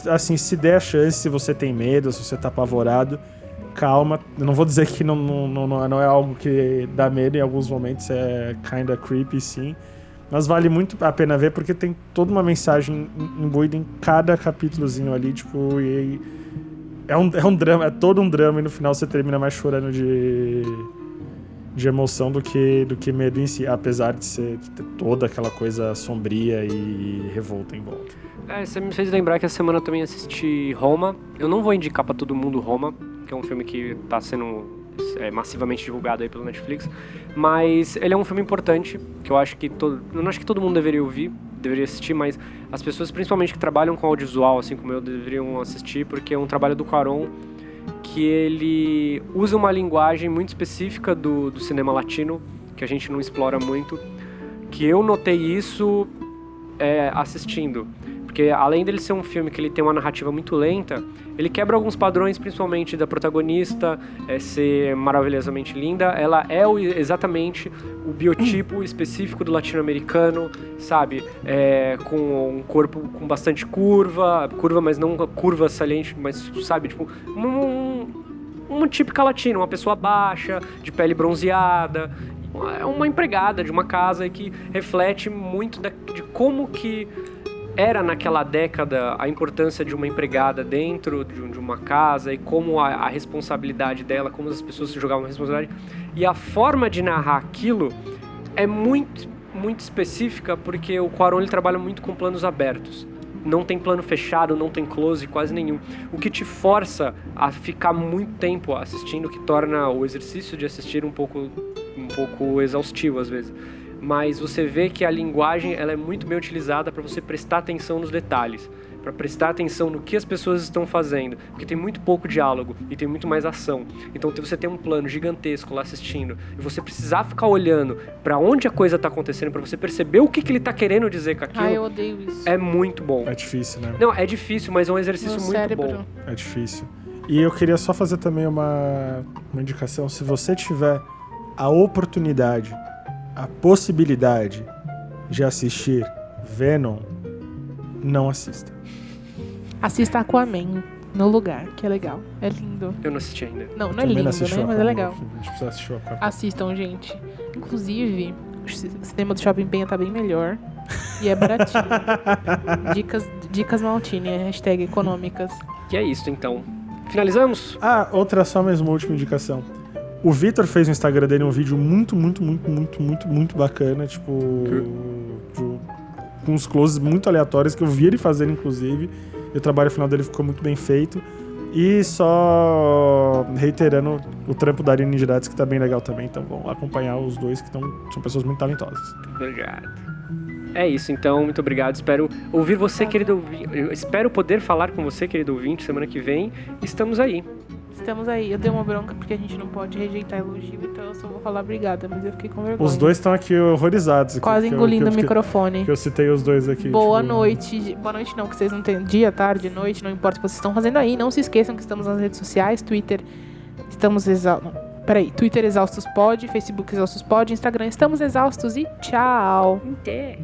a chance, se você tem medo, se você tá apavorado, calma. Eu não vou dizer que não é algo que dá medo, em alguns momentos é kinda creepy, sim. Mas vale muito a pena ver, porque tem toda uma mensagem imbuída em cada capítulozinho ali, tipo, e é um drama, é todo um drama, e no final você termina mais chorando de emoção do que medo em si, apesar de ter toda aquela coisa sombria e revolta em volta. Você me fez lembrar que essa semana eu também assisti Roma. Eu não vou indicar pra todo mundo Roma, que é um filme que tá sendo é massivamente divulgado aí pelo Netflix. Mas ele é um filme importante, que eu acho que não acho que todo mundo deveria assistir, mas as pessoas, principalmente que trabalham com audiovisual, assim como eu, deveriam assistir, porque é um trabalho do Cuarón que ele usa uma linguagem muito específica do cinema latino, que a gente não explora muito, que eu notei isso assistindo. Porque além dele ser um filme que ele tem uma narrativa muito lenta, ele quebra alguns padrões, principalmente da protagonista ser maravilhosamente linda. Ela é exatamente o biotipo específico do latino-americano, sabe? Com um corpo com bastante curva, mas não curva saliente, mas, sabe, tipo, uma típica latina, uma pessoa baixa, de pele bronzeada. É uma empregada de uma casa que reflete muito de como que era naquela década a importância de uma empregada dentro de uma casa e como a responsabilidade dela, como as pessoas se jogavam a responsabilidade. E a forma de narrar aquilo é muito, muito específica, porque o Cuarón ele trabalha muito com planos abertos. Não tem plano fechado, não tem close, quase nenhum. O que te força a ficar muito tempo assistindo, que torna o exercício de assistir um pouco exaustivo às vezes. Mas você vê que a linguagem ela é muito bem utilizada para você prestar atenção nos detalhes, para prestar atenção no que as pessoas estão fazendo, porque tem muito pouco diálogo e tem muito mais ação. Então você tem um plano gigantesco lá assistindo e você precisar ficar olhando para onde a coisa está acontecendo, para você perceber o que ele está querendo dizer com aquilo. Eu odeio isso. É muito bom. É difícil, né? Não, é difícil, mas é um exercício muito bom. É difícil. E eu queria só fazer também uma indicação. Se você tiver a oportunidade, a possibilidade de assistir Venom, não assista. Assista Aquaman no lugar, que é legal. É lindo. Eu não assisti ainda. Não é lindo, né? Mas é legal. A gente precisa assistir o Aquaman. Assistam, gente. Inclusive, o cinema do Shopping Penha tá bem melhor. E é baratinho. Dicas Maltini, hashtag econômicas. E é isso, então. Finalizamos? Só mais uma última indicação. O Vitor fez no Instagram dele um vídeo muito bacana, tipo, com uns closes muito aleatórios, que eu vi ele fazendo, inclusive, e o trabalho final dele ficou muito bem feito. E só reiterando o trampo da Aline Girates, que tá bem legal também, então vão acompanhar os dois, que são pessoas muito talentosas. Obrigado. É isso, então, muito obrigado. Espero ouvir você, querido ouvinte. Eu espero poder falar com você, querido ouvinte, semana que vem. Estamos aí. Estamos aí. Eu dei uma bronca porque a gente não pode rejeitar elogio, então eu só vou falar obrigada, mas eu fiquei com vergonha. Os dois estão aqui horrorizados. Quase engolindo o microfone. Que eu citei os dois aqui. Boa noite. Boa noite não, que vocês não têm dia, tarde, noite, não importa o que vocês estão fazendo aí. Não se esqueçam que estamos nas redes sociais, Twitter, Twitter Exaustos Pod, Facebook Exaustos Pod, Instagram Estamos Exaustos e tchau. Até.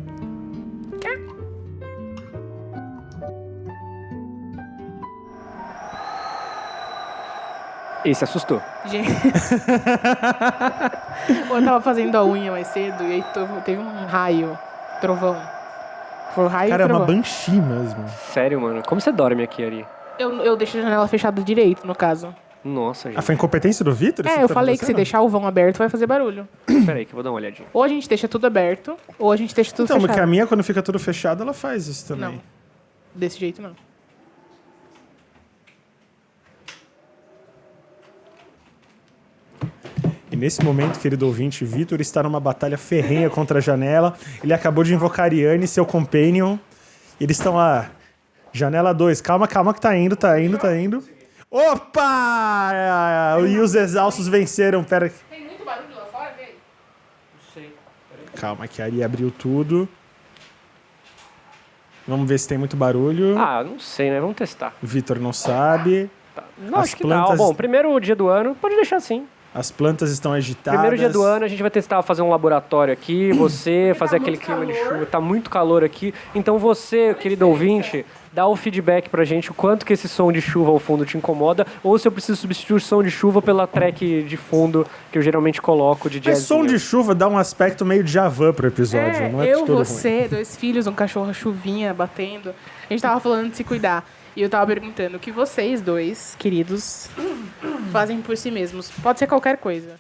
Esse assustou. Gente. Eu tava fazendo a unha mais cedo e aí teve um raio, trovão. Foi raio. Cara, e trovão. É uma banshee mesmo. Sério, mano? Como você dorme aqui, Ari? Eu deixo a janela fechada direito, no caso. Nossa, gente. Foi incompetência do Vitor? Eu falei que se deixar o vão aberto vai fazer barulho. Peraí que eu vou dar uma olhadinha. Ou a gente deixa tudo aberto, ou a gente deixa tudo fechado. Porque a minha, quando fica tudo fechado, ela faz isso também. Não. Desse jeito, não. E nesse momento, querido ouvinte, Vitor está numa batalha ferrenha contra a janela. Ele acabou de invocar Ariane, seu companion. E eles estão lá. Janela 2. Calma que tá indo. Opa! E os exaustos venceram. Pera aqui. Tem muito barulho lá fora, vem? Não sei. Calma que a Ari abriu tudo. Vamos ver se tem muito barulho. Não sei, né? Vamos testar. Vitor não sabe. Tá. Não, acho que não. Bom, primeiro dia do ano, pode deixar assim. As plantas estão agitadas. Primeiro dia do ano, a gente vai testar fazer um laboratório aqui, você fazer aquele clima de chuva. Tá muito calor aqui. Então você, querido ouvinte, dá o feedback pra gente o quanto que esse som de chuva ao fundo te incomoda, ou se eu preciso substituir o som de chuva pela track de fundo que eu geralmente coloco de jazz. Mas som de chuva dá um aspecto meio Djavan pro episódio, não é eu, tudo você, ruim. 2 filhos, um cachorro, a chuvinha batendo. A gente tava falando de se cuidar. E eu tava perguntando o que vocês dois, queridos, fazem por si mesmos. Pode ser qualquer coisa.